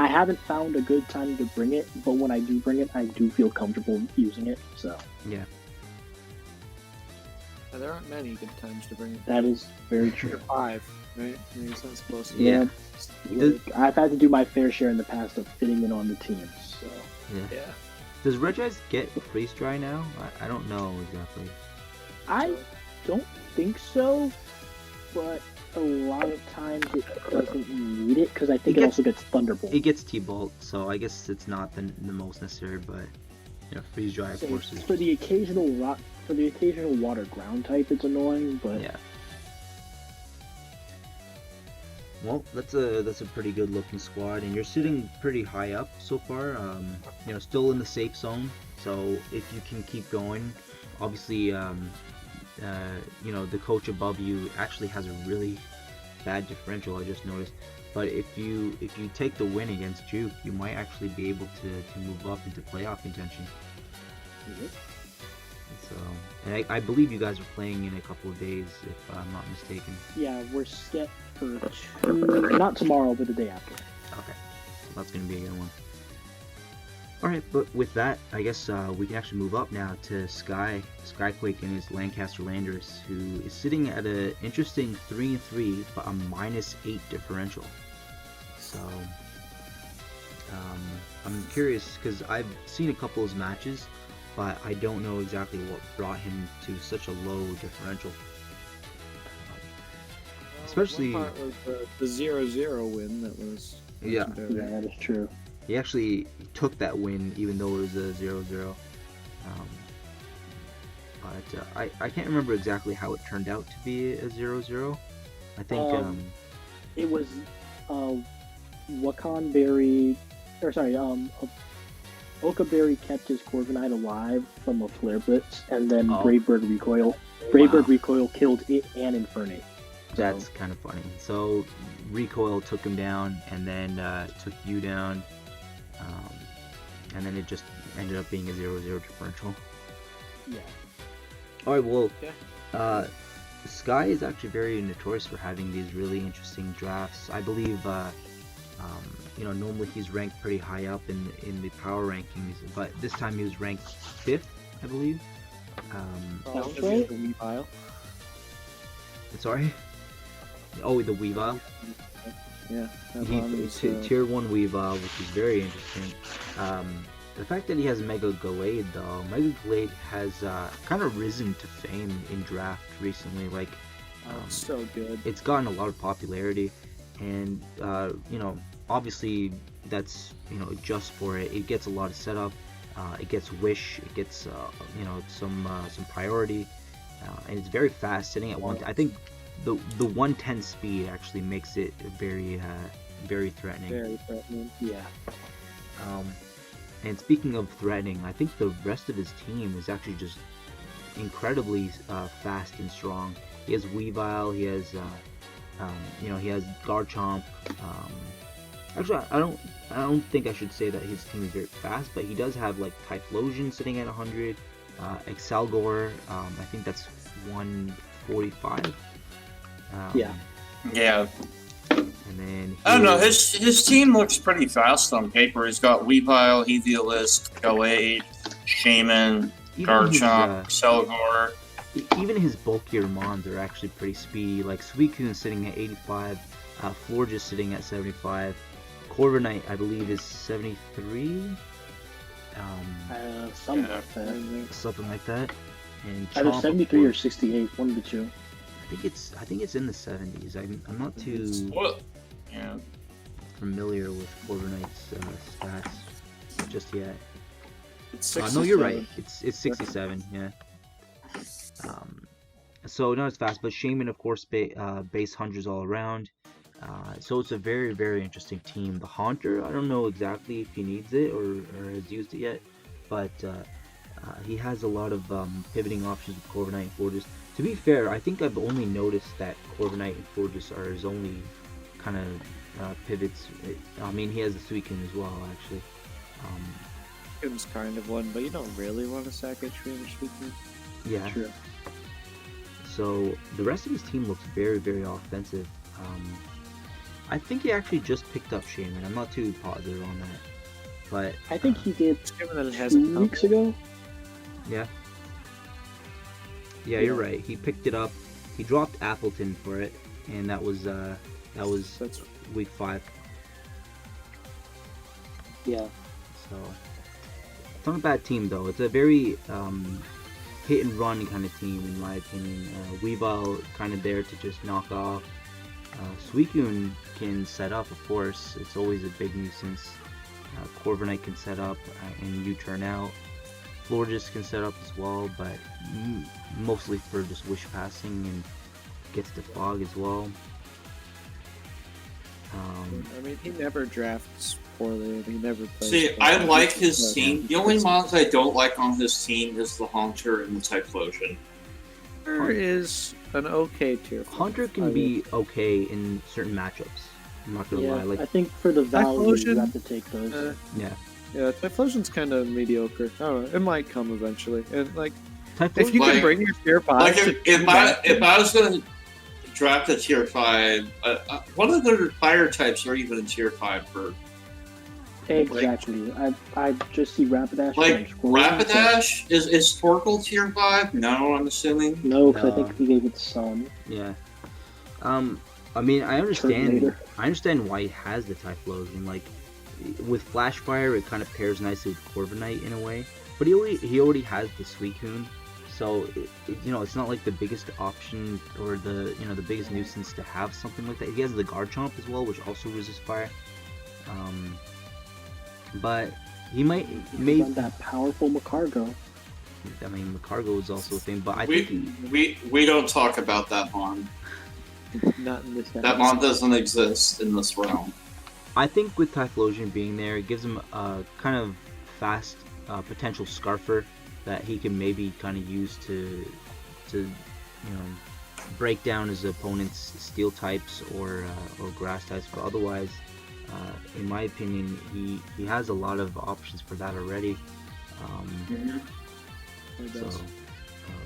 haven't found a good time to bring it, but when I do bring it, I do feel comfortable using it, so. Yeah. There aren't many good times to bring it. That is very true. 5, right? I mean, it's not supposed to. Yeah. I've had to do my fair share in the past of fitting in on the teams, so. Yeah. Does Regice get freeze dry now? I don't know exactly. I don't think so, but a lot of times it doesn't need it because I think it also gets Thunderbolt. It gets T-Bolt, so I guess it's not the most necessary, but freeze dry of course is. For the occasional water ground type, it's annoying, but yeah. Well, that's a pretty good looking squad, and you're sitting pretty high up so far. Still in the safe zone. So if you can keep going, obviously, the coach above you actually has a really bad differential. I just noticed. But if you take the win against Juke, you might actually be able to move up into playoff contention. Mm-hmm. So, and I believe you guys are playing in a couple of days, if I'm not mistaken. Yeah, we're set for not tomorrow, but the day after. Okay, so that's gonna be a good one. All right, but with that, I guess we can actually move up now to Skyquake and his Lancaster Landers, who is sitting at an interesting 3-3, but a -8 differential. So, I'm curious because I've seen a couple of his matches, but I don't know exactly what brought him to such a low differential. Especially one part was the 0-0 win that was. Yeah, that is true. He actually took that win even though it was a 0-0. But I can't remember exactly how it turned out to be a 0-0. I think it was Wakanberry, or sorry, Okaberry kept his Corviknight alive from a Flare Blitz, and then Bravebird Recoil. Bravebird Recoil killed it and Infernape. That's kind of funny. So Recoil took him down, and then took you down, and then it just ended up being a 0-0 differential. Yeah. Alright, well, Sky is actually very notorious for having these really interesting drafts. I believe, normally he's ranked pretty high up in the power rankings, but this time he was ranked 5th, I believe. That's right. Sorry? Oh, the Weavile? Yeah. Tier 1 Weavile, which is very interesting. The fact that he has Mega Gallade, though, Mega Gallade has kind of risen to fame in draft recently. Like, it's so good. It's gotten a lot of popularity, and obviously that's just for it. It gets a lot of setup. It gets Wish. It gets some priority, and it's very fast. Sitting at one. I think the 110 speed actually makes it very threatening. Very threatening. Yeah. And speaking of threatening, I think the rest of his team is actually just incredibly fast and strong. He has Weavile, he has he has Garchomp. Actually, I don't think I should say that his team is very fast, but he does have like Typhlosion sitting at 100, Excelgor, I think that's 145. Yeah. And then I don't know. His team looks pretty fast on paper. He's got Weavile, Heliolisk, Gallade, Shaman, Garchomp, Excelgor. Even his bulkier mons are actually pretty speedy. Like Suicune is sitting at 85, Florges sitting at 75, Corviknight I believe is 73. Something like that. And either 73 or 68, one of the two. I think it's in the 70s. I'm not too. Yeah. familiar with Corviknight's stats just yet. It's No, you're 67. right. It's 67. Yeah. So not as fast, but Shaman, of course, base hundreds all around. So it's a very, very interesting team. The Haunter, I don't know exactly if he needs it or has used it yet, but he has a lot of pivoting options with Corviknight and Fortress. To be fair, I think I've only noticed that Corviknight and Fortress are his only kind of pivots. I mean, he has the Suicune as well, actually. Suicune's kind of one, but you don't really want to sack Extreme or Suicune. Yeah. True. So the rest of his team looks very, very offensive. I think he actually just picked up Shaman. I'm not too positive on that, but I think he did Given that it 2 hasn't come weeks yet. ago. yeah, you're right. He picked it up. He dropped Appleton for it, and that was That's week 5. Yeah. So it's not a bad team though. It's a very hit and run kind of team in my opinion. Weavile kind of there to just knock off. Suicune can set up, of course. It's always a big nuisance. Corviknight can set up and you turn out. Florges can set up as well, but mostly for just wish passing and gets the fog as well. I mean, he never drafts poorly, and he never plays. See, poorly. I like his But, team. The only mons I don't like on his team is the Haunter and the Typhlosion. Hunter is an okay tier. five. Hunter can be okay in certain matchups. I'm not gonna Yeah, lie. Like I think for the value, you Typhlosion, have to take those. yeah, Yeah, Typhlosion's kind of mediocre. I don't know. It might come eventually. And like, if Typhlosion. you can Like- bring your tier 5 Like to if I was gonna draft a tier 5, what other fire types are even in tier 5 for? Exactly. I just see Rapidash. Like and Squirtle. Rapidash is Torkoal tier 5? No, I'm assuming. No, because I No. think we gave it to Sun. Yeah. I mean, I understand. Terminator. I understand why he has the Typhlosion. Like, with Flash Fire, it kind of pairs nicely with Corviknight in a way. But he already has the Suicune, so it's not like the biggest option or the biggest nuisance to have something like that. He has the Garchomp as well, which also resists fire. But he might Run that powerful Macargo. I mean, Macargo is also a thing, but I think We don't talk about that mon. not in this. That mon doesn't exist in this realm. I think with Typhlosion being there, it gives him a kind of fast potential Scarfer that he can maybe kind of use to break down his opponent's steel types or grass types. But otherwise, in my opinion, he has a lot of options for that already. So,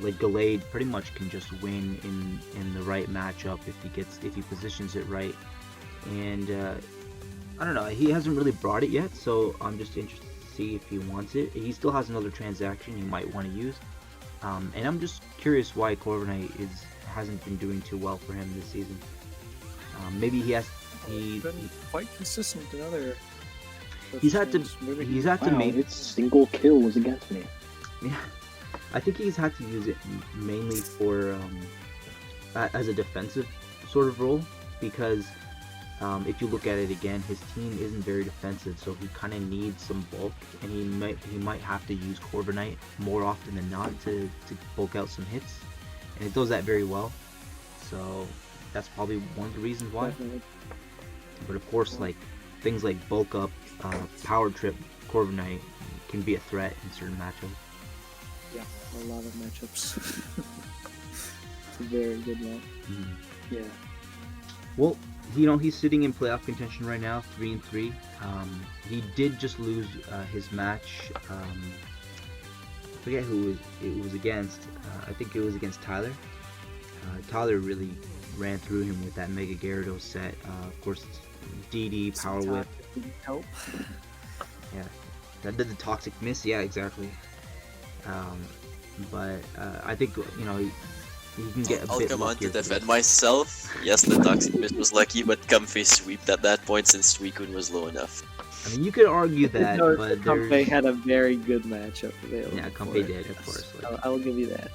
like Gallade pretty much can just win in the right matchup if he positions it right. And I don't know, he hasn't really brought it yet, so I'm just interested to see if he wants it. He still has another transaction he might want to use, and I'm just curious why Corviknight hasn't been doing too well for him this season. Maybe he's been quite consistent in other. He's had to Wow, maybe its single kill was against me. yeah. I think he's had to use it mainly for as a defensive sort of role, because if you look at it again, his team isn't very defensive, so he kind of needs some bulk, and he might have to use Corviknight more often than not to bulk out some hits, and it does that very well. So that's probably one of the reasons why. Definitely. But of course, like things like bulk up, power trip, Corviknight can be a threat in certain matchups. Yeah, a lot of matchups. It's a very good one. Mm-hmm. Yeah. Well, he's sitting in playoff contention right now, 3-3. He did just lose his match. I forget who it was against. I think it was against Tyler. Tyler really ran through him with that Mega Gyarados set. Of course, DD, Power Whip. Didn't help. Yeah, that did the Toxic Miss. Yeah, exactly. But I think he can get a I'll bit come on to luckier. defend myself. Yes, the Toxic Mist was lucky, but Comfey sweeped at that point since Suicune was low enough. I mean, you could argue that, No, but Comfey there's... had a very good matchup available. Yeah, for Comfey it. did, of course. Like, I'll give you that.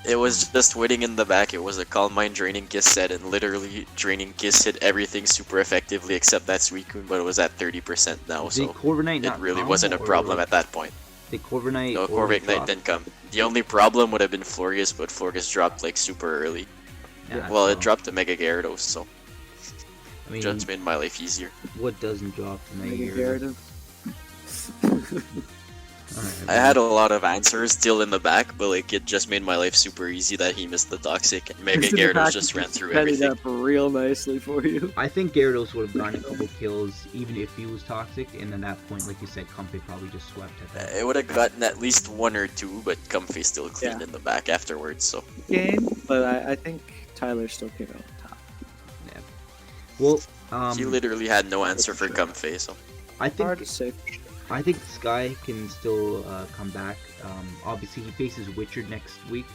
It was just waiting in the back. It was a Calm Mind Draining Kiss set, and literally Draining Kiss hit everything super effectively except that Suicune, but it was at 30% now, Did so Corviknight it not really come, wasn't a or, problem like, at that point. Did Corviknight No, already Corviknight drop? didn't come. The only problem would have been Florius, but Florius dropped like super early. Yeah, Well, so, it dropped to Mega Gyarados, so I mean, just made my life easier. what doesn't drop to Mega Mega Gyarados? Gyarados. Alright, I had a lot of answers still in the back, but like it just made my life super easy that he missed the Toxic, and Mega The Gyarados fact just that ran he through set it everything. up real nicely for you. I think Gyarados would have gotten a couple kills even if he was toxic, and at that point, like you said, Comfey probably just swept at that. It would have gotten at least 1 or 2, but Comfy still cleaned Yeah. in the back afterwards, so. Game, but I think Tyler still came out on top. Well, He literally had no answer for sure. Comfy, so. I Hard think to say for sure. I think Sky can still come back. Obviously, he faces Witchard next week,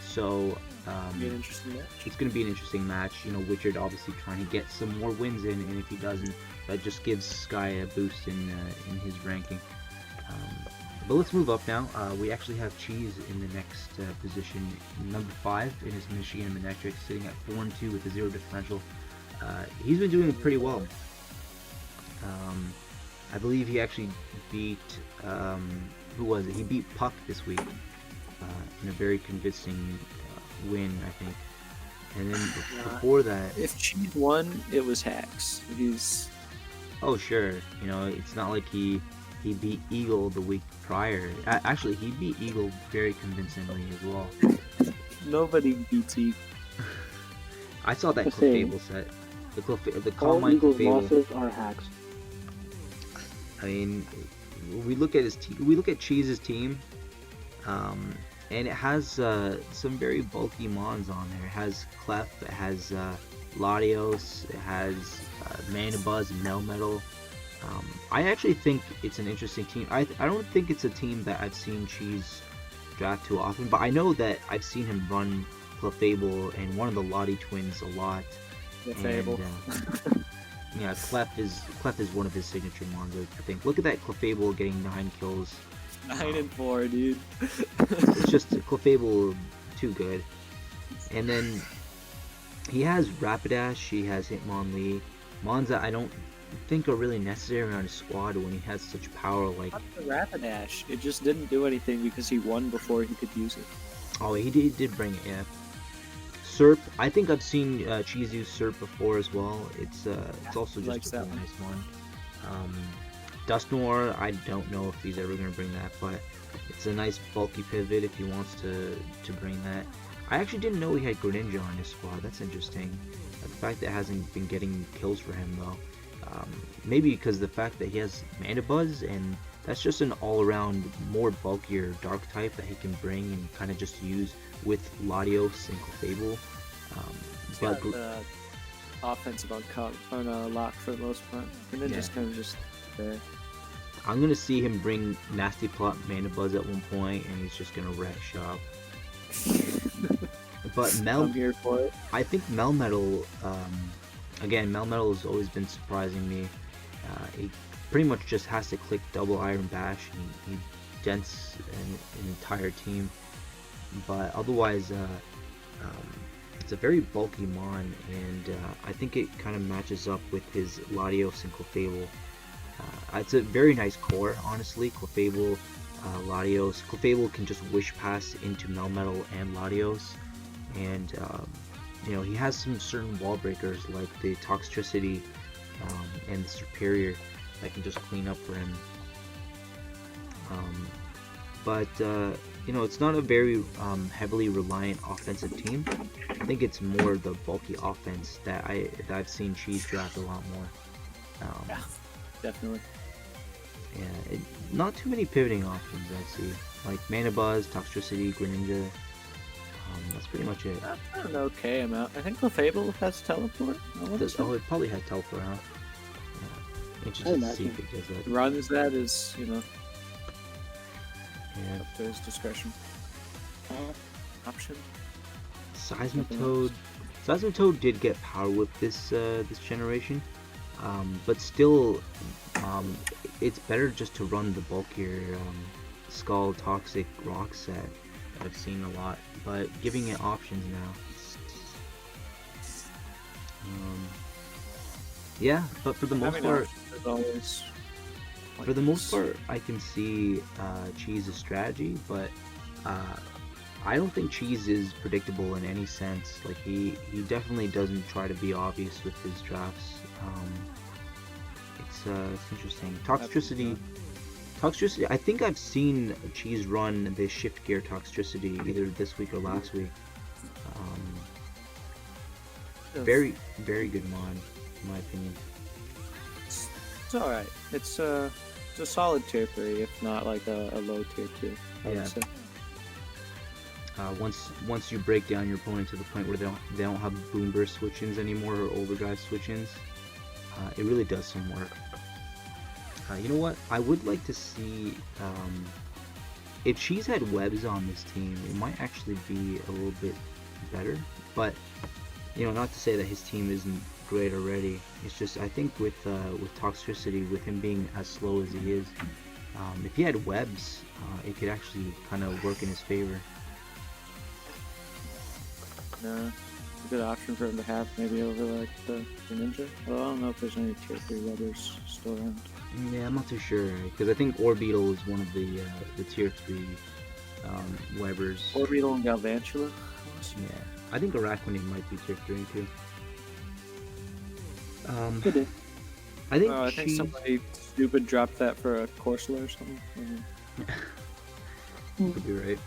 so Be an interesting match. it's going to be an interesting match. You know, Witchard obviously trying to get some more wins in, and if he doesn't, that just gives Sky a boost in his ranking. But let's move up now. We actually have Cheese in the next position, number 5 in his Michigan Manectric, sitting at 4-2 with a 0 differential. He's been doing pretty well. I believe he actually beat, who was it? He beat Puck this week in a very convincing win, I think. And then before that, If Cheese won, it was Hacks. He's oh sure, you know, it's not like he beat Eagle the week prior. Actually, he beat Eagle very convincingly as well. nobody beats Eagle. I saw that The same. Clefable set. The Calm All Mind Eagles' Clefable. losses are hacks. I mean, we look at his team. We look at Cheese's team, and it has some very bulky mons on there. It has Clef, it has Latios, it has Manabuzz, Melmetal. I actually think it's an interesting team. I don't think it's a team that I've seen Cheese draft too often, but I know that I've seen him run Clefable and one of the Lottie twins a lot. The And, Fable. yeah, Clef is one of his signature mons, I think. Look at that Clefable getting 9 kills. 9 and 4, dude. It's just Clefable too good. And then he has Rapidash, he has Hitmonlee, mons that I don't think are really necessary around his squad when he has such power like. Not the Rapidash. It just didn't do anything because he won before he could use it. Oh, he did bring it, yeah. Serp, I think I've seen Cheese use Serp before as well. It's also Likes just a that really one. nice one. Dusknoir, I don't know if he's ever going to bring that, but it's a nice bulky pivot if he wants to bring that. I actually didn't know he had Greninja on his squad. That's interesting. The fact that it hasn't been getting kills for him though. Maybe because the fact that he has Manabuzz, and that's just an all-around more bulkier dark type that he can bring and kind of just use with Latios and Clefable. He's But got the offensive on lock for the most part. And then Yeah. just kind of just there. I'm gonna see him bring Nasty Plot Manabuzz at one point, and he's just gonna wreck shop. But I'm here for it. I think Melmetal, again, Melmetal has always been surprising me. He pretty much just has to click double Iron Bash, and he dents an entire team. But otherwise, it's a very bulky mon, and I think it kind of matches up with his Latios and Clefable. It's a very nice core, honestly. Clefable, Latios. Clefable can just wish pass into Melmetal and Latios, and you know, he has some certain wall breakers like the Toxtricity and the Superior that can just clean up for him. But you know, it's not a very heavily reliant offensive team. I think it's more the bulky offense that I've seen Cheese draft a lot more. Yeah, definitely. Yeah, not too many pivoting options I see. Like Manabuzz, Toxtricity, Greninja. That's pretty much it. That's an okay amount. I think Clefable has teleport. Oh, it probably had teleport, huh? Yeah. Interesting to see if it does that. Runs that is, Yeah. up to his discretion. Option. Seismitoad did get Power Whip this generation, but still, it's better just to run the bulkier Skull Toxic Rock set. that I've seen a lot, but giving it options now. Yeah, but for the most part, I can see Cheese's strategy, but I don't think Cheese is predictable in any sense. Like he definitely doesn't try to be obvious with his drafts. It's interesting. Toxicity. I think I've seen Cheese run the shift gear Toxicity either this week or last week. Very, very good mod, in my opinion. It's alright. It's a solid tier 3, if not like a low tier 2. I would say. Once you break down your opponent to the point where they don't have boom burst switch-ins anymore or overdrive switch-ins, it really does some work. You know what? I would like to see if Cheese had webs on this team, it might actually be a little bit better. But you know, not to say that his team isn't great already. It's just I think with Toxicity, with him being as slow as he is, if he had webs, it could actually kind of work in his favor. Yeah, it's a good option for him to have, maybe over like the Ninja. Well, I don't know if there's any tier 3 webbers still around. Yeah, I'm not too sure, because I think Orbeetle is one of the tier 3 webbers. Orbeetle and Galvantula? Yeah, I think Araquanid might be tier 3 too. I think somebody stupid dropped that for a Corsola or something. Could be right.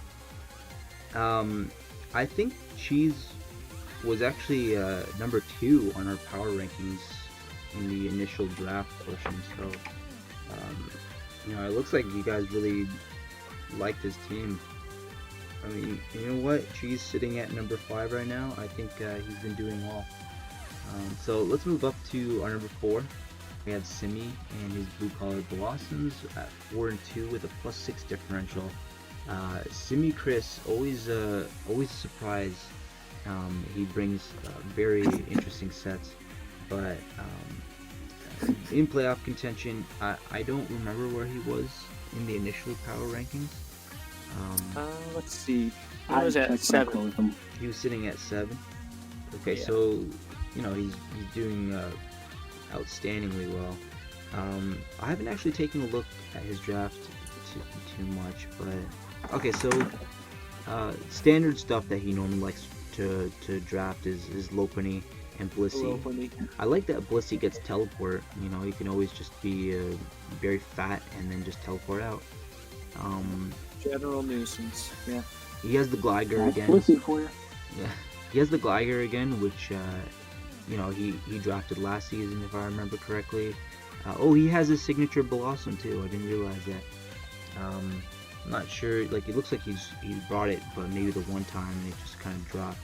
I think Cheese was actually number 2 on our power rankings in the initial draft portion, so you know, it looks like you guys really liked his team. I mean, you know what? Cheese sitting at number 5 right now. I think he's been doing well. So let's move up to our number 4. We have Simi and his blue collar blossoms at 4 and 2 with a +6 differential. Simi Chris, always a surprise. He brings very interesting sets, but in playoff contention, I don't remember where he was in the initial power rankings. Let's see. I was at 7. He was sitting at 7. Okay, yeah. So you know he's doing outstandingly well. I haven't actually taken a look at his draft too much, but okay. So standard stuff that he normally likes to draft is Lopunny and Blissey. I like that Blissey gets teleport. You know, he can always just be very fat and then just teleport out. General nuisance. Yeah. He has the Gligar again. Blissey for you. Yeah. He has the Gligar again, which you know, he drafted last season if I remember correctly. Oh, he has his signature Blossom too. I didn't realize that. I'm not sure. Like, it looks like he's brought it, but maybe the one time it just kind of dropped.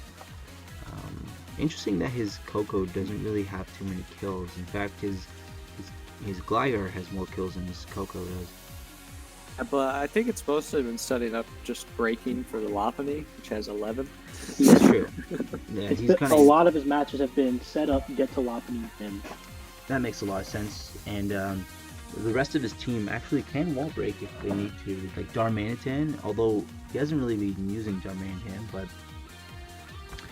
Interesting that his Coco doesn't really have too many kills. In fact, his Gligar has more kills than his Coco does. But I think it's supposed to have been setting up just breaking for the Lopunny, which has 11. That's true. Yeah, he's kind of. A lot of his matches have been set up, get to Lopunny, and that makes a lot of sense. And the rest of his team actually can wall break if they need to. Like Darmanitan, although he hasn't really been using Darmanitan, but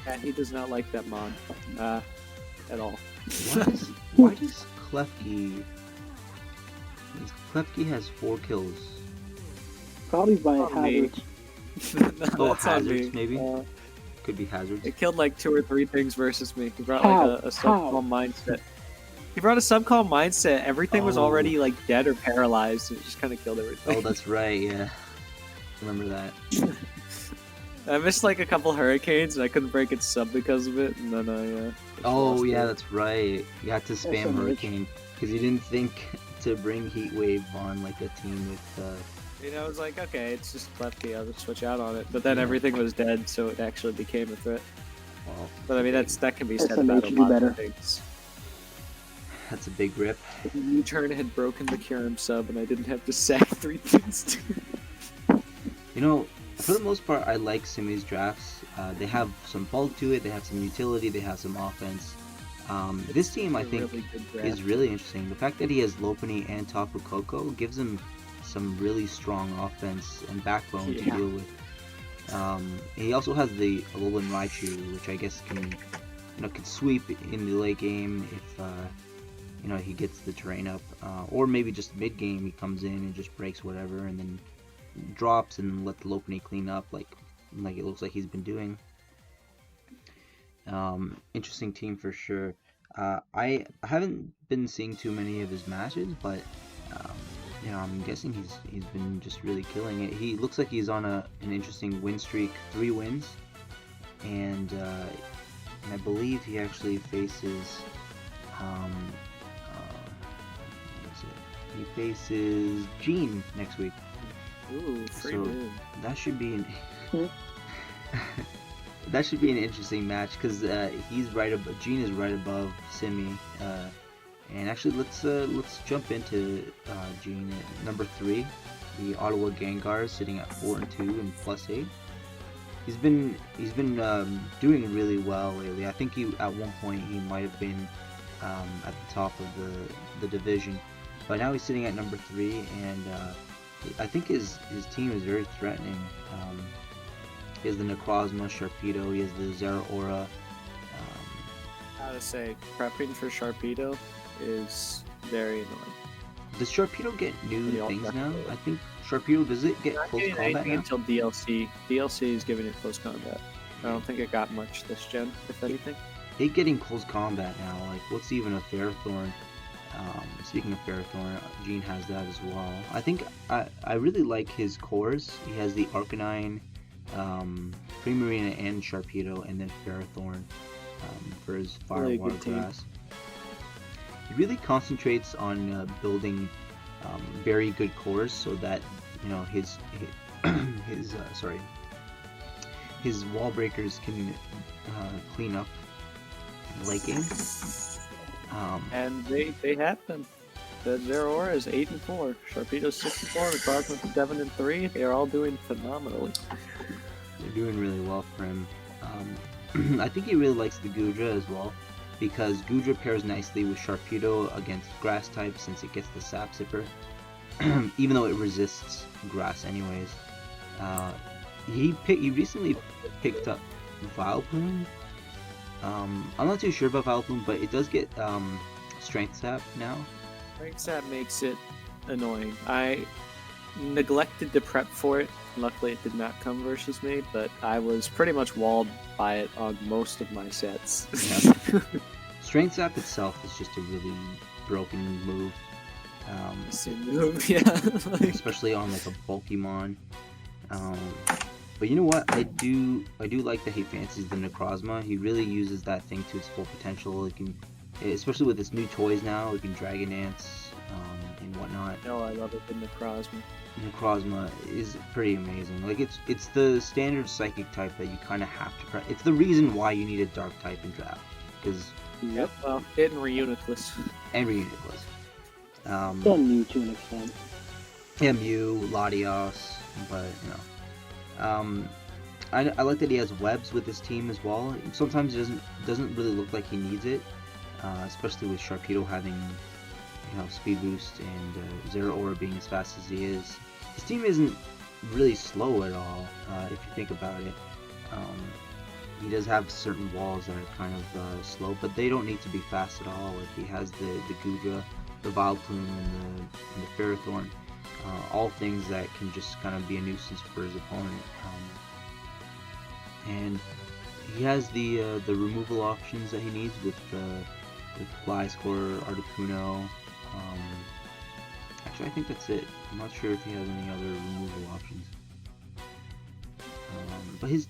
yeah, he does not like that mod at all. Why does Klefki? Klefki has 4 kills. probably by Hazards. Oh, Hazards maybe. Could be Hazards. It killed like 2 or 3 things versus me. He brought like a subcall mindset. He brought a subcall mindset. Everything was already like dead or paralyzed. It just kind of killed everything. Oh, that's right. Yeah, remember that. I missed like a couple hurricanes and I couldn't break its sub because of it. And then I. Oh yeah, that's right. You had to spam Hurricane because you didn't think to bring Heat Wave on like a team with. You know, I was like, okay, it's just Klefki. I'll just switch out on it. But then everything was dead, so it actually became a threat. Well, but I mean, that can be said about a lot of things. That's a big rip. U-turn had broken the Kyurem sub, and I didn't have to sack 3 things. You know, for the most part, I like Simi's drafts. They have some bulk to it. They have some utility. They have some offense. This team, I think, is really interesting. The fact that he has Lopunny and Tapu Koko gives him some really strong offense and backbone to deal with. He also has the Alolan Raichu, which I guess can sweep in the late game if he gets the terrain up, or maybe just mid game he comes in and just breaks whatever and then drops and let the Lopunny clean up like it looks like he's been doing. Interesting team for sure. I haven't been seeing too many of his matches, but I'm guessing he's been just really killing it. He looks like he's on an interesting win streak, 3 wins, and I believe he actually faces he faces Gene next week. Ooh, free win. That should be an that should be an interesting match because he's right above. Gene is right above Simi. And actually, let's jump into Gene at number 3. The Ottawa Gengar is sitting at 4-2 and +8. He's been doing really well lately. I think at one point he might have been at the top of the division, but now he's sitting at number 3, and I think his team is very threatening. He has the Necrozma, Sharpedo, he has the Zeraora. I gotta say, prepping for Sharpedo is very annoying. Does Sharpedo get new things now? I think Sharpedo, does it get close combat now? Until DLC. DLC is giving it close combat. I don't think it got much this gen, if anything. It getting close combat now. Like, what's even a Ferrothorn? Speaking of Ferrothorn, Gene has that as well. I think I really like his cores. He has the Arcanine, Primarina, and Sharpedo, and then Ferrothorn for his Fire, really Water, Grass. He really concentrates on building very good cores so that his wall breakers can clean up late game. And they happen. The Zeraora is 8-4, Sharpedo's 6-4, the Cosmos 7-3. They are all doing phenomenally. They're doing really well for him. I think he really likes the Goodra as well, because Goodra pairs nicely with Sharpedo against grass type since it gets the Sap Zipper, even though it resists grass anyways. He recently picked up Vileplume. I'm not too sure about Vileplume, but it does get Strength Sap now. Strength Sap makes it annoying. I neglected to prep for it. Luckily it did not come versus me, but I was pretty much walled by it on most of my sets. Yeah. Strength Sap itself is just a really broken move. Yeah. Especially on like a Pokemon. But you know what? I do like that he fancies the Necrozma. He really uses that thing to its full potential. It can, especially with its new toys now, it can Dragon Dance and whatnot. No, I love it, the Necrozma. Necrozma is pretty amazing. Like it's the standard Psychic type that you kind of have to prep. It's the reason why you need a Dark type in draft, because yep. Well, it and Reuniclus. And Reuniclus. Still Mew to an extent. Yeah, Mew, Latios, but I like that he has webs with his team as well. Sometimes it doesn't really look like he needs it, especially with Sharpedo having speed boost and Zeraora being as fast as he is. His team isn't really slow at all, if you think about it. He does have certain walls that are kind of slow, but they don't need to be fast at all. Like, he has the Goodra, the Vileplume, and the Ferrothorn, all things that can just kind of be a nuisance for his opponent. And he has the removal options that he needs with Gliscor, Articuno. Actually, I think that's it. I'm not sure if he has any other removal options. But his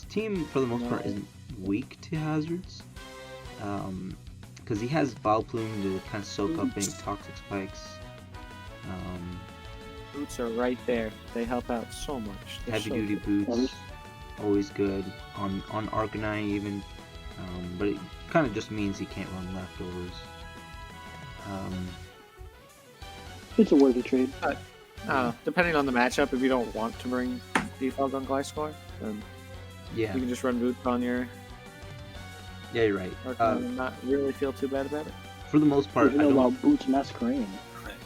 team, for the most part, isn't weak to hazards. Because he has Vileplume to kind of soak up any toxic spikes. Boots are right there. They help out so much. Heavy duty boots, always good. On Arcanine even. But it kind of just means he can't run leftovers. It's a worthy trade. Depending on the matchup, if you don't want to bring default on Gliscor, then yeah, you can just run Boots on your. Yeah, you're right. And not really feel too bad about it. For the most part, I don't know about Boots Masquerade.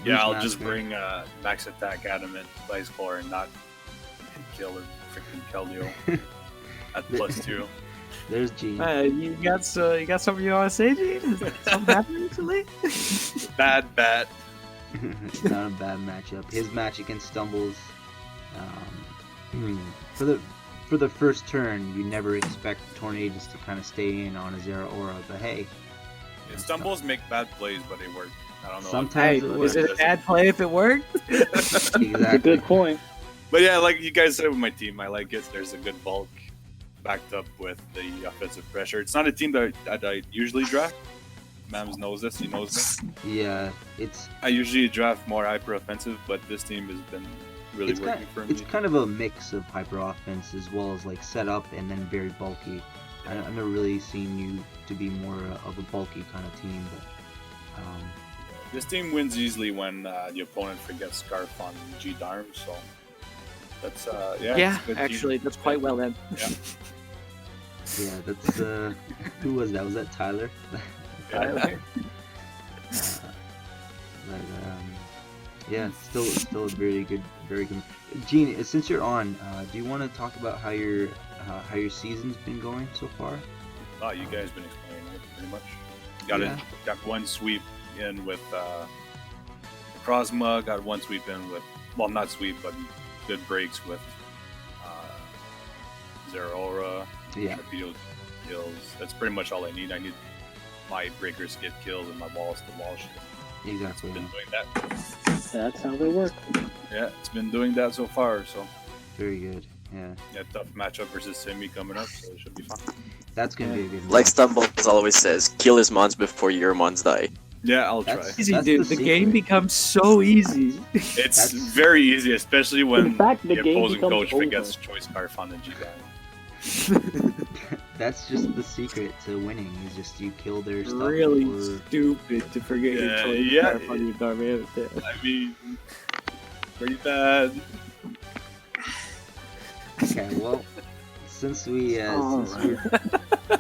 Yeah, I'll just bring Max Attack Adamant Gliscor and not kill him freaking Keldeo at +2. There's Gene. You got something you want to say, Gene? Is something happened recently? Bad bat. Not a bad matchup. His match against Stumbles, for the first turn, you never expect Tornadus to kind of stay in on a Zero Aura, but hey. Yeah, Stumbles make bad plays, but they work. I don't know. Sometimes Hey, it is works. it a bad play if it worked? Exactly. That's a good point. But yeah, like you guys said with my team, I like it. There's a good bulk backed up with the offensive pressure. It's not a team that I usually draft. Mams knows this. He knows this. Yeah, it's I usually draft more hyper offensive, but this team has been really working for me. it's kind of a mix of hyper offense as well as like setup and then very bulky. I've never really seen you to be more of a bulky kind of team, but This team wins easily when the opponent forgets Scarf on G Darm, so that's Yeah, it's a good actually, team. that's quite well then. Yeah. yeah, that's who was that? Was that Tyler? Yeah. But yeah, still a very good. Gene, since you're on, do you want to talk about how your season's been going so far? Oh, you guys been explaining it pretty much. Yeah. Got one sweep in with Crozma. Got one sweep in with, well, not sweep, but good breaks with Zero Aura. Yeah. Torpedo kills. That's pretty much all I need. I need my breakers to get kills and my walls to wall shit. Exactly. Been doing that. That's how they work. Yeah, it's been doing that so far. So Very good. Yeah. yeah, tough matchup versus Simi coming up, so it should be fun. That's gonna be a good one. Like Stumbles always says, kill his mons before your mons die. Yeah, I'll try. That's- Easy, That's dude. the The game secret. becomes so easy. It's That's- very easy, especially when In fact, the the game opposing becomes coach over. forgets choice scarf on the G guy. That's just the secret to winning. Is just you kill their stuff. Really or- stupid to forget your Yeah, choice yeah. card on your Darman. I mean, pretty bad. Okay, well, since we Alright.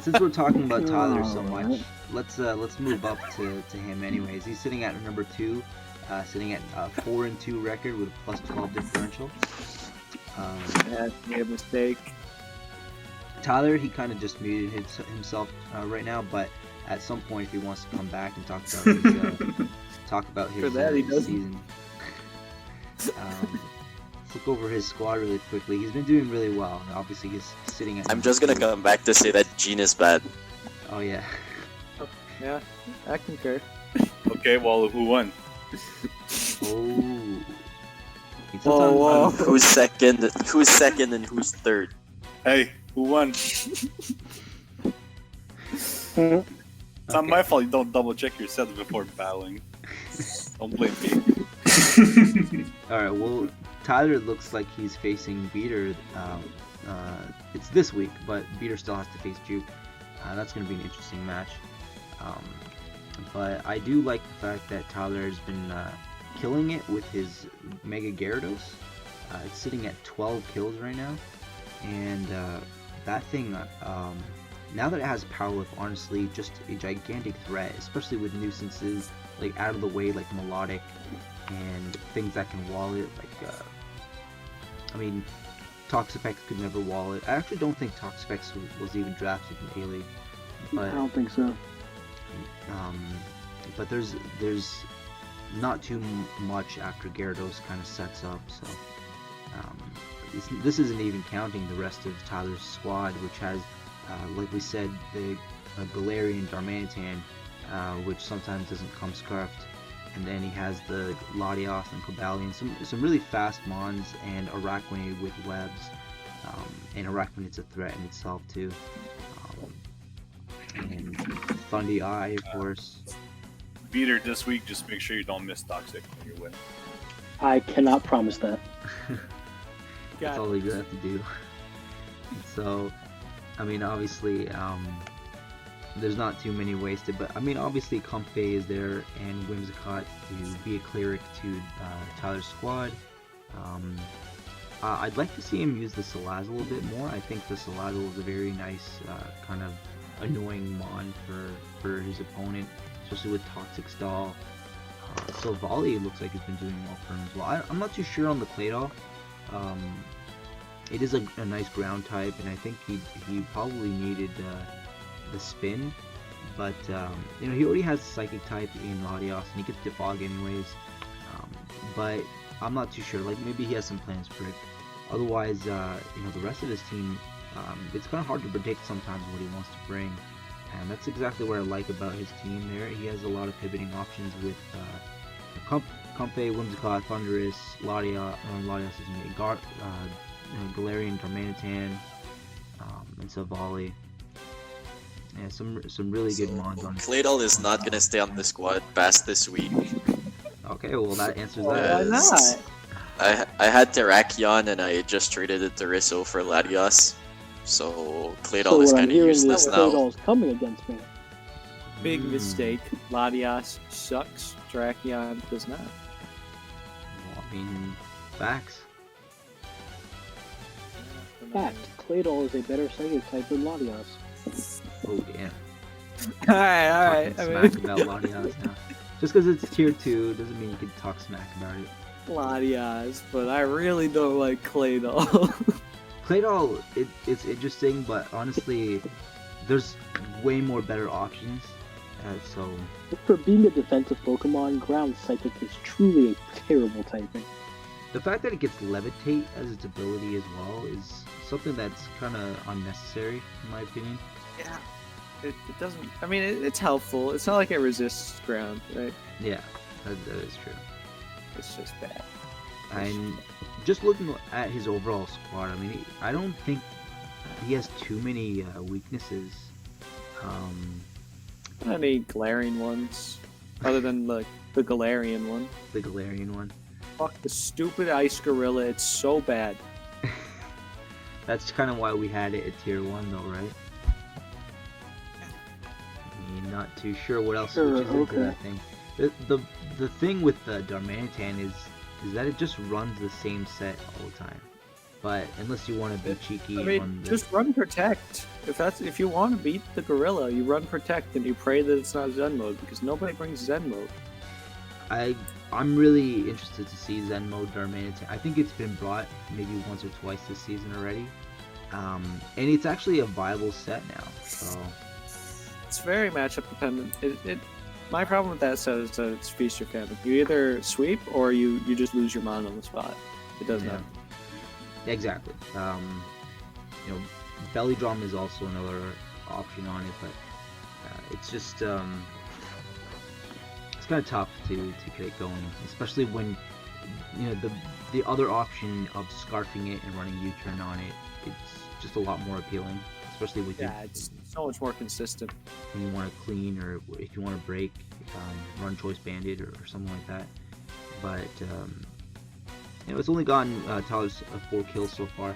since we're talking about Tyler so Alright. much, let's move up to him anyways. He's sitting at number 2, sitting at a 4-2 record with a +12 differential. That's a mistake. Tyler, he kind of just muted himself right now, but at some point, if he wants to come back and talk about his For that, he doesn't. season, let's look over his squad really quickly. He's been doing really well. Obviously, he's sitting at. I'm just gonna come back to say that Gene is bad. Oh yeah. Yeah, I concur. Okay, well, who won? Oh. Whoa. Who's second and who's third? Hey, who won? It's not my fault you don't double check your sets before battling. Don't blame me. All right. Well, Tyler looks like he's facing Beater. It's this week, but Beater still has to face Juke. That's going to be an interesting match. But I do like the fact that Tyler has been killing it with his Mega Gyarados. It's sitting at 12 kills right now, and that thing, now that it has Power Whip, honestly, just a gigantic threat, especially with nuisances like out of the way, like Melodic, and things that can wall it. Like, I mean, Toxapex could never wall it. I actually don't think Toxapex was even drafted in A-League, I but don't think so. but there's not too much after Gyarados kind of sets up, so this isn't even counting the rest of Tyler's squad, which has, like we said, the Galarian Darmanitan, which sometimes doesn't come scarfed, and then he has the Latios and Cobalion, some really fast mons, and Araquanid with webs, and Araquanid's a threat in itself too. And Thundy Eye, of course. Beater this week, just make sure you don't miss Toxic when you win. I cannot promise that. That's all you have to do. So, I mean, obviously, there's not too many ways to, but I mean, obviously, Comfey is there and Whimsicott to be a cleric to Tyler's squad. I'd like to see him use the Salazzle a bit more. I think the Salazzle is a very nice kind of annoying mon for his opponent, especially with Toxic Stall. So Volley looks like he's been doing well for him as well. I'm not too sure on the Claydol. it is a nice ground type, and I think he probably needed the spin, but you know, he already has psychic type in Latios, and he gets defog anyways. But I'm not too sure. Like, maybe he has some plans for it. Otherwise, you know, the rest of his team, it's kind of hard to predict sometimes what he wants to bring, and that's exactly what I like about his team. There, he has a lot of pivoting options with Compe, Whimsicott, Thunderous, Latios is Galarian, Darmanitan, and Savali. Yeah, some really good mons on. Claydol is not gonna stay on the squad past this week. Okay, well that answers Why that. not? I had Terrakion and I just traded it to Risso for Latios, so Claydol So is what I'm kind of hearing useless is now. Claydol's coming against me. Big Hmm. mistake. Latias sucks. Drakion does not. Well, I mean, facts. Fact, Claydol is a better psychic type than Latios. Oh damn. Alright, Talking I mean, smack about Latias now. Just because it's tier 2 doesn't mean you can talk smack about it. Latias, but I really don't like Claydol. Claydol, it's interesting, but honestly, there's way more better options. So For being a defensive Pokemon, Ground Psychic is truly a terrible typing. the fact that it gets Levitate as its ability as well is something that's kind of unnecessary, in my opinion. Yeah. It doesn't. I mean, it's helpful. It's not like it resists ground, right? Yeah, that is true. It's just bad. And just looking at his overall squad, I mean, I don't think he has too many weaknesses. Not any glaring ones, other than like the Galarian one. The Galarian one. Fuck the stupid Ice Gorilla. It's so bad. That's kind of why we had it at tier 1 though, right? I mean, not too sure what else Sure, switches into okay. that thing. The thing with the Darmanitan is that it just runs the same set all the time. But unless you want to be cheeky, I and mean, run the, just run Protect. If you want to beat the Gorilla, you run Protect and you pray that it's not Zen mode because nobody brings Zen mode. I'm really interested to see Zen mode Darmanitan. I think it's been brought maybe once or twice this season already, and it's actually a viable set now. So It's very matchup dependent. My problem with that set is that it's feast or famine. You either sweep or you just lose your mana on the spot. It does yeah. not. Exactly. You know, Belly Drum is also another option on it, but it's just it's kind of tough to get it going, especially when you know the other option of scarfing it and running U-turn on it. It's just a lot more appealing, especially with Yeah, it's so much more consistent. when you want to clean or if you want to break, run Choice Bandit or something like that. But you know, it's only gotten Tyler's 4 kills so far.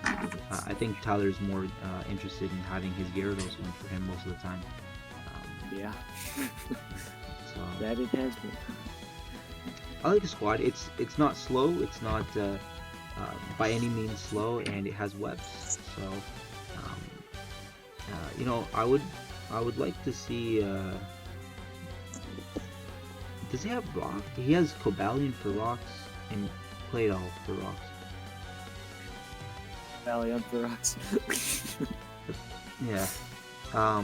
I think Tyler's more interested in having his Gyarados win for him most of the time. Yeah, So that it has been. I like the squad. It's not slow. It's not by any means slow, and it has webs. So you know, I would like to see. Does he have rock? He has Cobalion for rocks and Claydol for rocks. Valley on the rocks. Yeah. I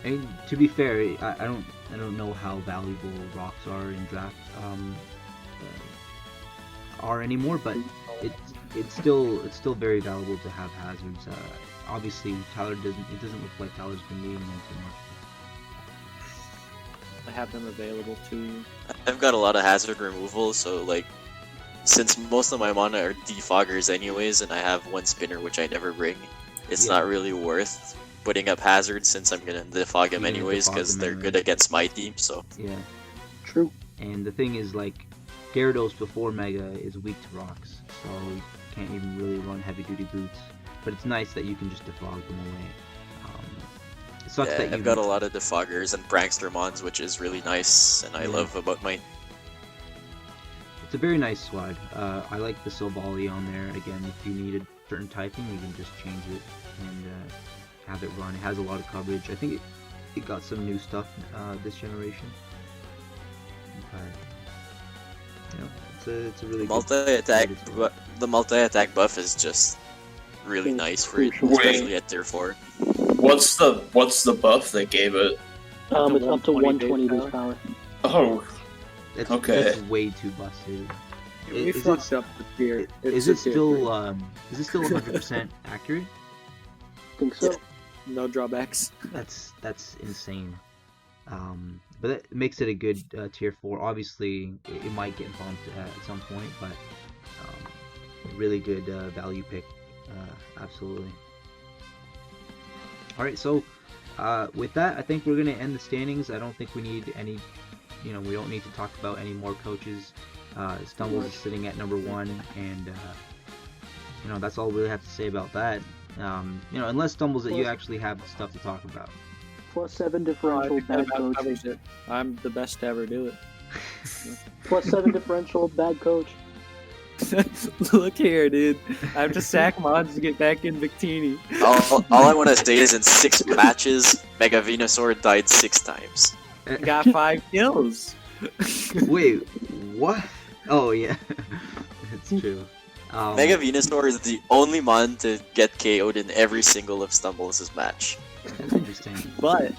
mean, to be fair, I don't know how valuable rocks are in draft are anymore, but it's still very valuable to have hazards. Obviously, it doesn't look like Tyler's been needing them too much. I have them available too. I've got a lot of hazard removal, so like, since most of my mana are defoggers anyways, and I have one spinner which I never bring, it's Yeah. not really worth putting up hazards since I'm gonna defog them You're gonna anyways defog because them they're anyway. good against my team. So Yeah. True. And the thing is, like, Gyarados before Mega is weak to rocks, so you can't even really run heavy duty boots. But it's nice that you can just defog them away. It sucks yeah, that you I've got a lot of defoggers and prankster mons, which is really nice, and I Yeah. love about my. It's a very nice squad. I like the Silvally on there. Again, if you need a certain typing, you can just change it and have it run. It has a lot of coverage. I think it got some new stuff this generation. But, you know, It's a really good Multi-attack, card as well. the multi-attack buff is just really It's nice for it, crucial. especially at tier 4. What's the buff they gave it? It's up to 120 base base power. Oh, That's, Okay. that's way too busted. We Is it- fucked up the tier. Is It's it a tier still 100% accurate? I think so. three. No drawbacks. That's insane. But that makes it a good tier 4. Obviously, it might get bumped at some point, but really good value pick. Absolutely. All right, so with that, I think we're gonna end the standings. I don't think we need any. We don't need to talk about any more coaches. Stumbles is sitting at number 1, and that's all we really have to say about that. Unless Stumbles that you actually have stuff to talk about. +7 differential, bad About coach. covers it. I'm the best to ever do it. +7 differential, bad coach. Look here, dude. I have to sack mods to get back in Victini. All I want to say is in 6 matches, Mega Venusaur died 6 times. Got 5 kills. Wait, what? Oh yeah, that's true. Mega Venusaur is the only mon to get KO'd in every single of Stumbles' match. That's interesting. But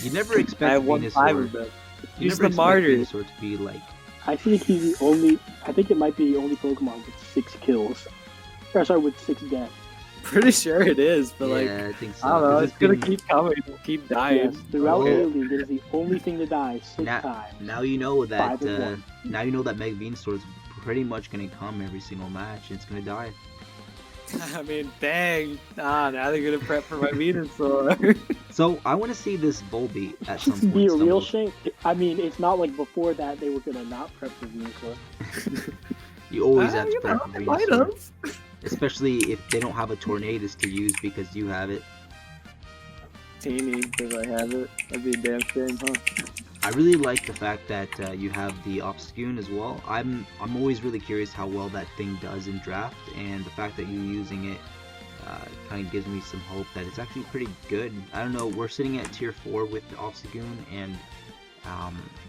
You never expect I won 5 of Venusaur. them. You He's never the expect martyr. Venusaur to be like. I think he's the only. I think it might be the only Pokemon with 6 kills. Or sorry, with 6 deaths. Pretty sure it is, but like, Yeah, I think so. I don't know, 'cause it's gonna been- keep coming, keep dying. Yes, throughout Okay. the league, it is the only thing to die 6 Now- times. Now you know that. 5-1. Now you know that Mega Venusaur is pretty much gonna come every single match. And it's gonna die. I mean, dang. Now they're gonna prep for my Venusaur. So I want to see this Volbeat at some This point. would be a real Stumbles. shame. I mean, it's not like before that they were gonna not prep for Venusaur. You always have to You prep know, for they might Venusaur, have. especially if they don't have a Tornadus to use because you have it. Teeny, because I have it. That'd be a damn shame, huh? I really like the fact that you have the Obscune as well. I'm always really curious how well that thing does in draft, and the fact that you're using it kind of gives me some hope that it's actually pretty good. I don't know. We're sitting at tier 4 with the Obscune, and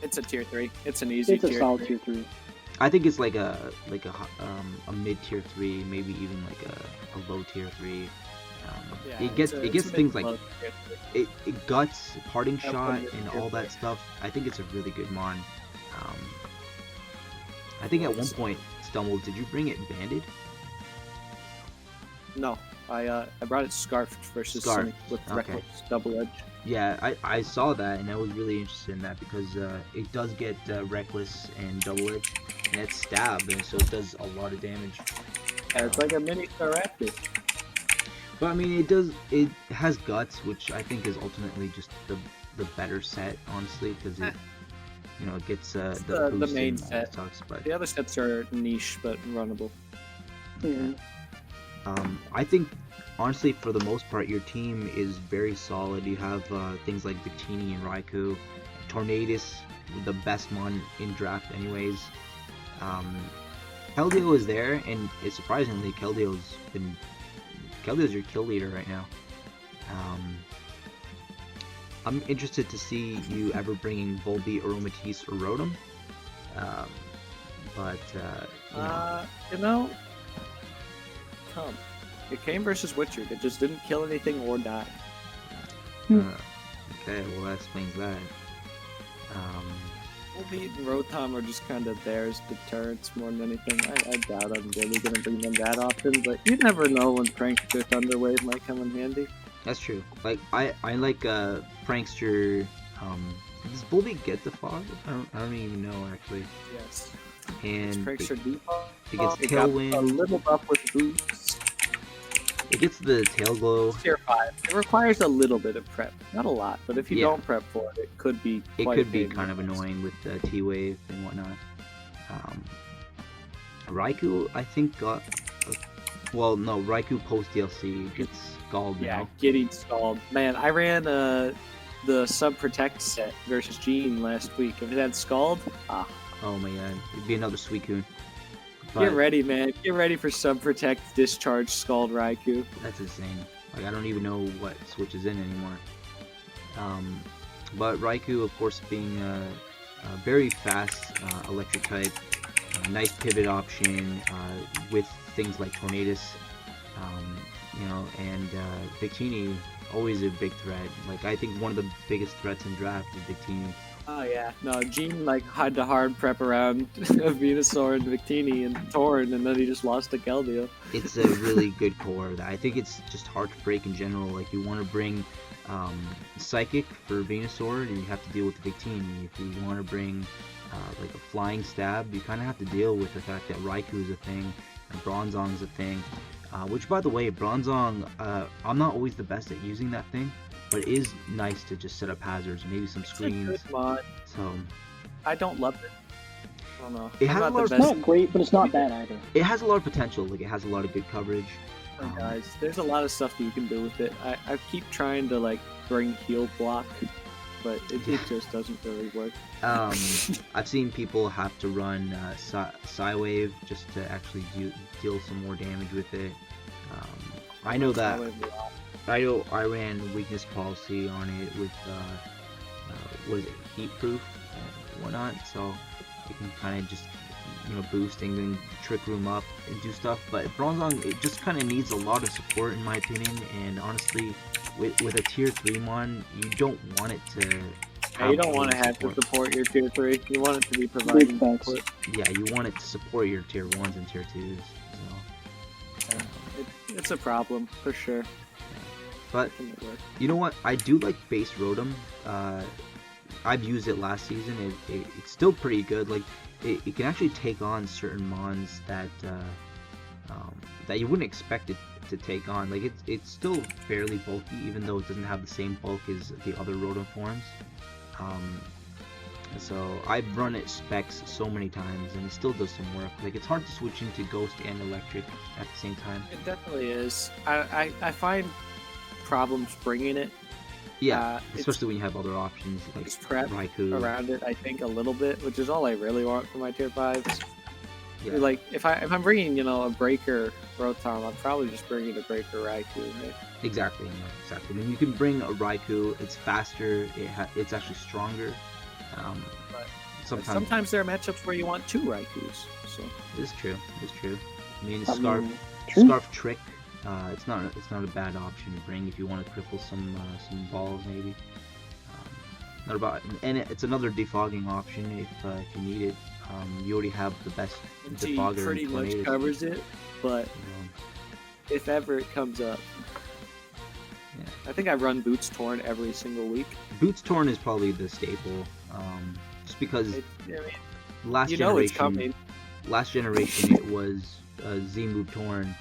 It's a tier 3. It's an easy It's a tier solid 3. tier 3. I think it's like a mid tier 3, maybe even like a low tier 3. Yeah, it gets it's a things mid-low like tier 3. it guts, parting I'll shot, put it and in all tier that stuff. I think it's a really good mon. I think at one point, Stumble, did you bring it banded? No, I brought it scarfed versus Scarfed, Sonic with okay. Reckless double edge. Yeah, I saw that, and I was really interested in that because it does get reckless and double edge, and it's stab, and so it does a lot of damage. Yeah, it's like a mini Staraptor. But I mean, it has guts, which I think is ultimately just the better set, honestly, because it it gets It's the the boost main and all set. that sucks. But The other sets are niche but runnable. Yeah. I think honestly, for the most part, your team is very solid. You have things like Victini and Raikou, Tornadus, the best mon in draft, anyways. Keldeo is there, and surprisingly, Keldeo's your kill leader right now. I'm interested to see you ever bringing Volbeat, Aromatisse, or Rotom. Come. It came versus Witcher. It just didn't kill anything or die. Okay, well that explains that. Volbeat and Rotom are just kind of there as deterrents more than anything. I doubt I'm really going to bring them that often, but you never know when Prankster Thunderwave might come in handy. That's true. Like I like Prankster. Does Volbeat get the fog? I don't even know actually. Yes. And It's Prankster default. it gets It got a Tailwind. little buff with boost. It gets the Tail Glow. Tier 5. It requires a little bit of prep. Not a lot, but if you Yeah. don't prep for it, it could be It quite could be painful. kind of annoying with the T-Wave and whatnot. Raikou, I think got. Well, no, Raikou post DLC gets scalded Yeah, now. getting stalled. Man, I ran the Sub Protect set versus Gene last week. If it had Scald, Oh my god, it'd be another Suicune. get ready, man. Get ready for Sub Protect Discharge Scald Raikou. That's insane. Like I don't even know what switches in anymore. But Raikou, of course, being a very fast electric type, nice pivot option with things like Tornadus, and Victini, always a big threat. Like, I think one of the biggest threats in draft is Victini. Oh yeah, no, Gene like had to hard prep around Venusaur and Victini and Torn, and then he just lost to Keldeo. It's a really good core. I think it's just hard to break in general. Like, you want to bring Psychic for Venusaur, and you have to deal with Victini. If you want to bring like a Flying Stab, you kind of have to deal with the fact that Raikou is a thing and Bronzong is a thing. Which, by the way, Bronzong, I'm not always the best at using that thing, but it is nice to just set up hazards, maybe some screens. It's a good mod. So I don't love it. I don't know. It has a lot It's not great, but it's not bad either. It has a lot of potential. Like, it has a lot of good coverage. Guys, there's a lot of stuff that you can do with it. I keep trying to like bring heal block, but it just doesn't really work. I've seen people have to run Psywave just to actually deal some more damage with it. I know that. I ran weakness policy on it with what is it, heat proof and whatnot, so you can kind of just boost and then trick room up and do stuff. But Bronzong, it just kind of needs a lot of support in my opinion, and honestly, with a tier 3 mon, you don't want it to. You don't want to have to support your tier 3. You want it to be providing support. Yeah, you want it to support your tier 1s and tier 2s. So. It's a problem for sure. But you know what? I do like base Rotom. I've used it last season. It's still pretty good. Like, it can actually take on certain mons that you wouldn't expect it to take on. Like, it's still fairly bulky, even though it doesn't have the same bulk as the other Rotom forms. So I've run it specs so many times, and it still does some work. Like, it's hard to switch into Ghost and Electric at the same time. It definitely is. I find problems bringing it. Yeah, especially when you have other options like Raikou around it. I think a little bit, which is all I really want for my tier 5s. Yeah. Like, if I'm bringing a Breaker Rotom, I'm probably just bringing a Breaker Raikou. Right? Exactly. When you can bring a Raikou, it's faster. It's actually stronger. But sometimes there are matchups where you want 2 Raikous. So it's true. I mean, Scarf Trick. It's not a bad option to bring if you want to cripple some balls maybe. It's another defogging option if you need it. You already have the best defogger. Pretty much covers it, but if ever it comes up, I think I run Boots Torn every single week. Boots Torn is probably the staple, just because last generation it was Z-Move Torn.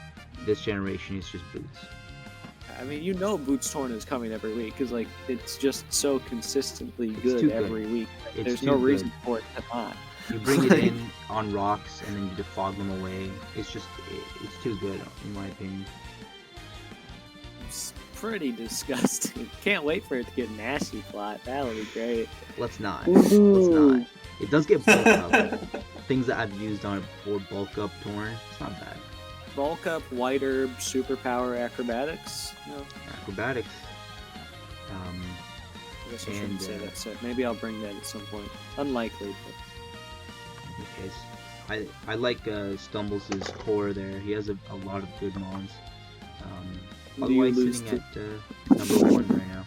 This generation is just Boots. I mean, Boots Torn is coming every week because like it's just so consistently good every week. There's no reason for it to not. You bring it in on rocks and then you defog them away. It's too good in my opinion. It's pretty disgusting. Can't wait for it to get nasty plot. That'll be great. Let's not. It does get bulk up. Things that I've used on it before, bulk up Torn. It's not bad. Bulk up, White Herb, Superpower, Acrobatics. Acrobatics. I guess I shouldn't say that. So maybe I'll bring that at some point. Unlikely, but. Okay. I like Stumbles' core there. He has a lot of good mons. Otherwise, sitting at number 1 right now.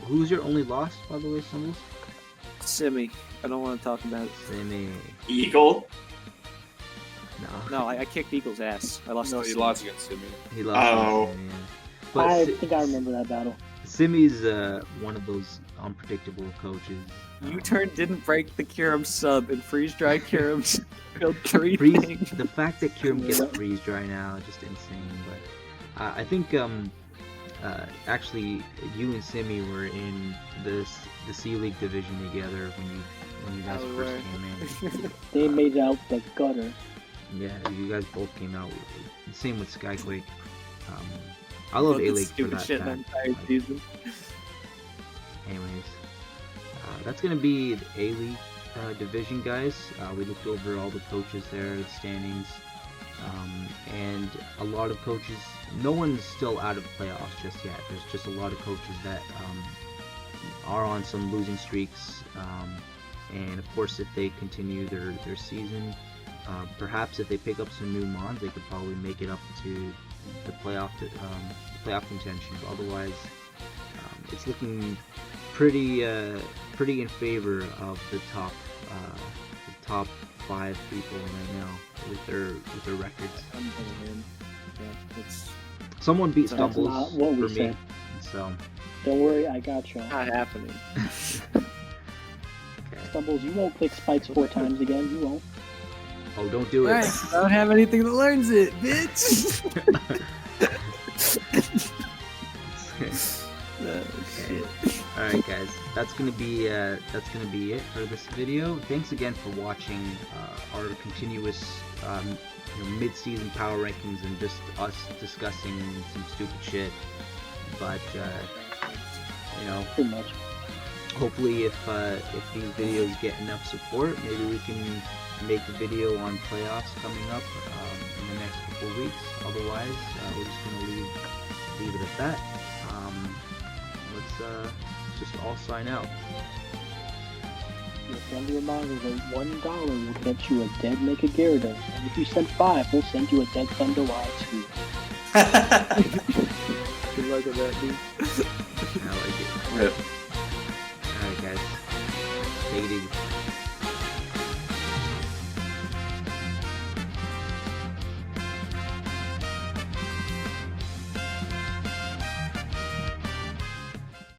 Who's your only loss, by the way, Stumbles? Simi. I don't want to talk about it. Simi. Eagle? No, I kicked Eagle's ass. I lost. No, he lost against Simi. He lost. Simi, yeah. But I think I remember that battle. Simi's one of those unpredictable coaches. U-turn didn't break the Kyurem sub, and freeze dry Kyurem killed 3 things. The fact that Kyurem gets freeze dry now is just insane. But I think actually you and Simi were in the C League division together when you guys first came in. They made out the gutter. Yeah, you guys both came out. Same with Skyquake. I love A-League for that shit fact. Season. Anyways, that's gonna be the A-League division, guys. We looked over all the coaches there, the standings, and a lot of coaches. No one's still out of the playoffs just yet. There's just a lot of coaches that are on some losing streaks. And of course, if they continue their season, perhaps if they pick up some new mons, they could probably make it up to the playoff contention. But otherwise, it's looking pretty in favor of the top 5 people right now with their records. I'm going in. Yeah, it's Someone beat That's Stumbles not what we for me, said. so Don't worry, I got you. not happening. okay. Stumbles, you won't click spikes 4 times again. You won't. Oh, don't do it. Right, I don't have anything that learns it, bitch. Okay. All right, guys. That's gonna be it for this video. Thanks again for watching our continuous mid-season power rankings and just us discussing some stupid shit. But Pretty much. hopefully, if these videos get enough support, maybe we can make a video on playoffs coming up in the next couple of weeks. Otherwise, we're just gonna leave it at that. Let's just all sign out. Your friendly reminder that $1 will get you a dead Mega Gyarados, and if you send 5, we'll send you a dead Thunderwire too. Good luck with that, dude. I like it. Rip. Alright, guys. Take it easy.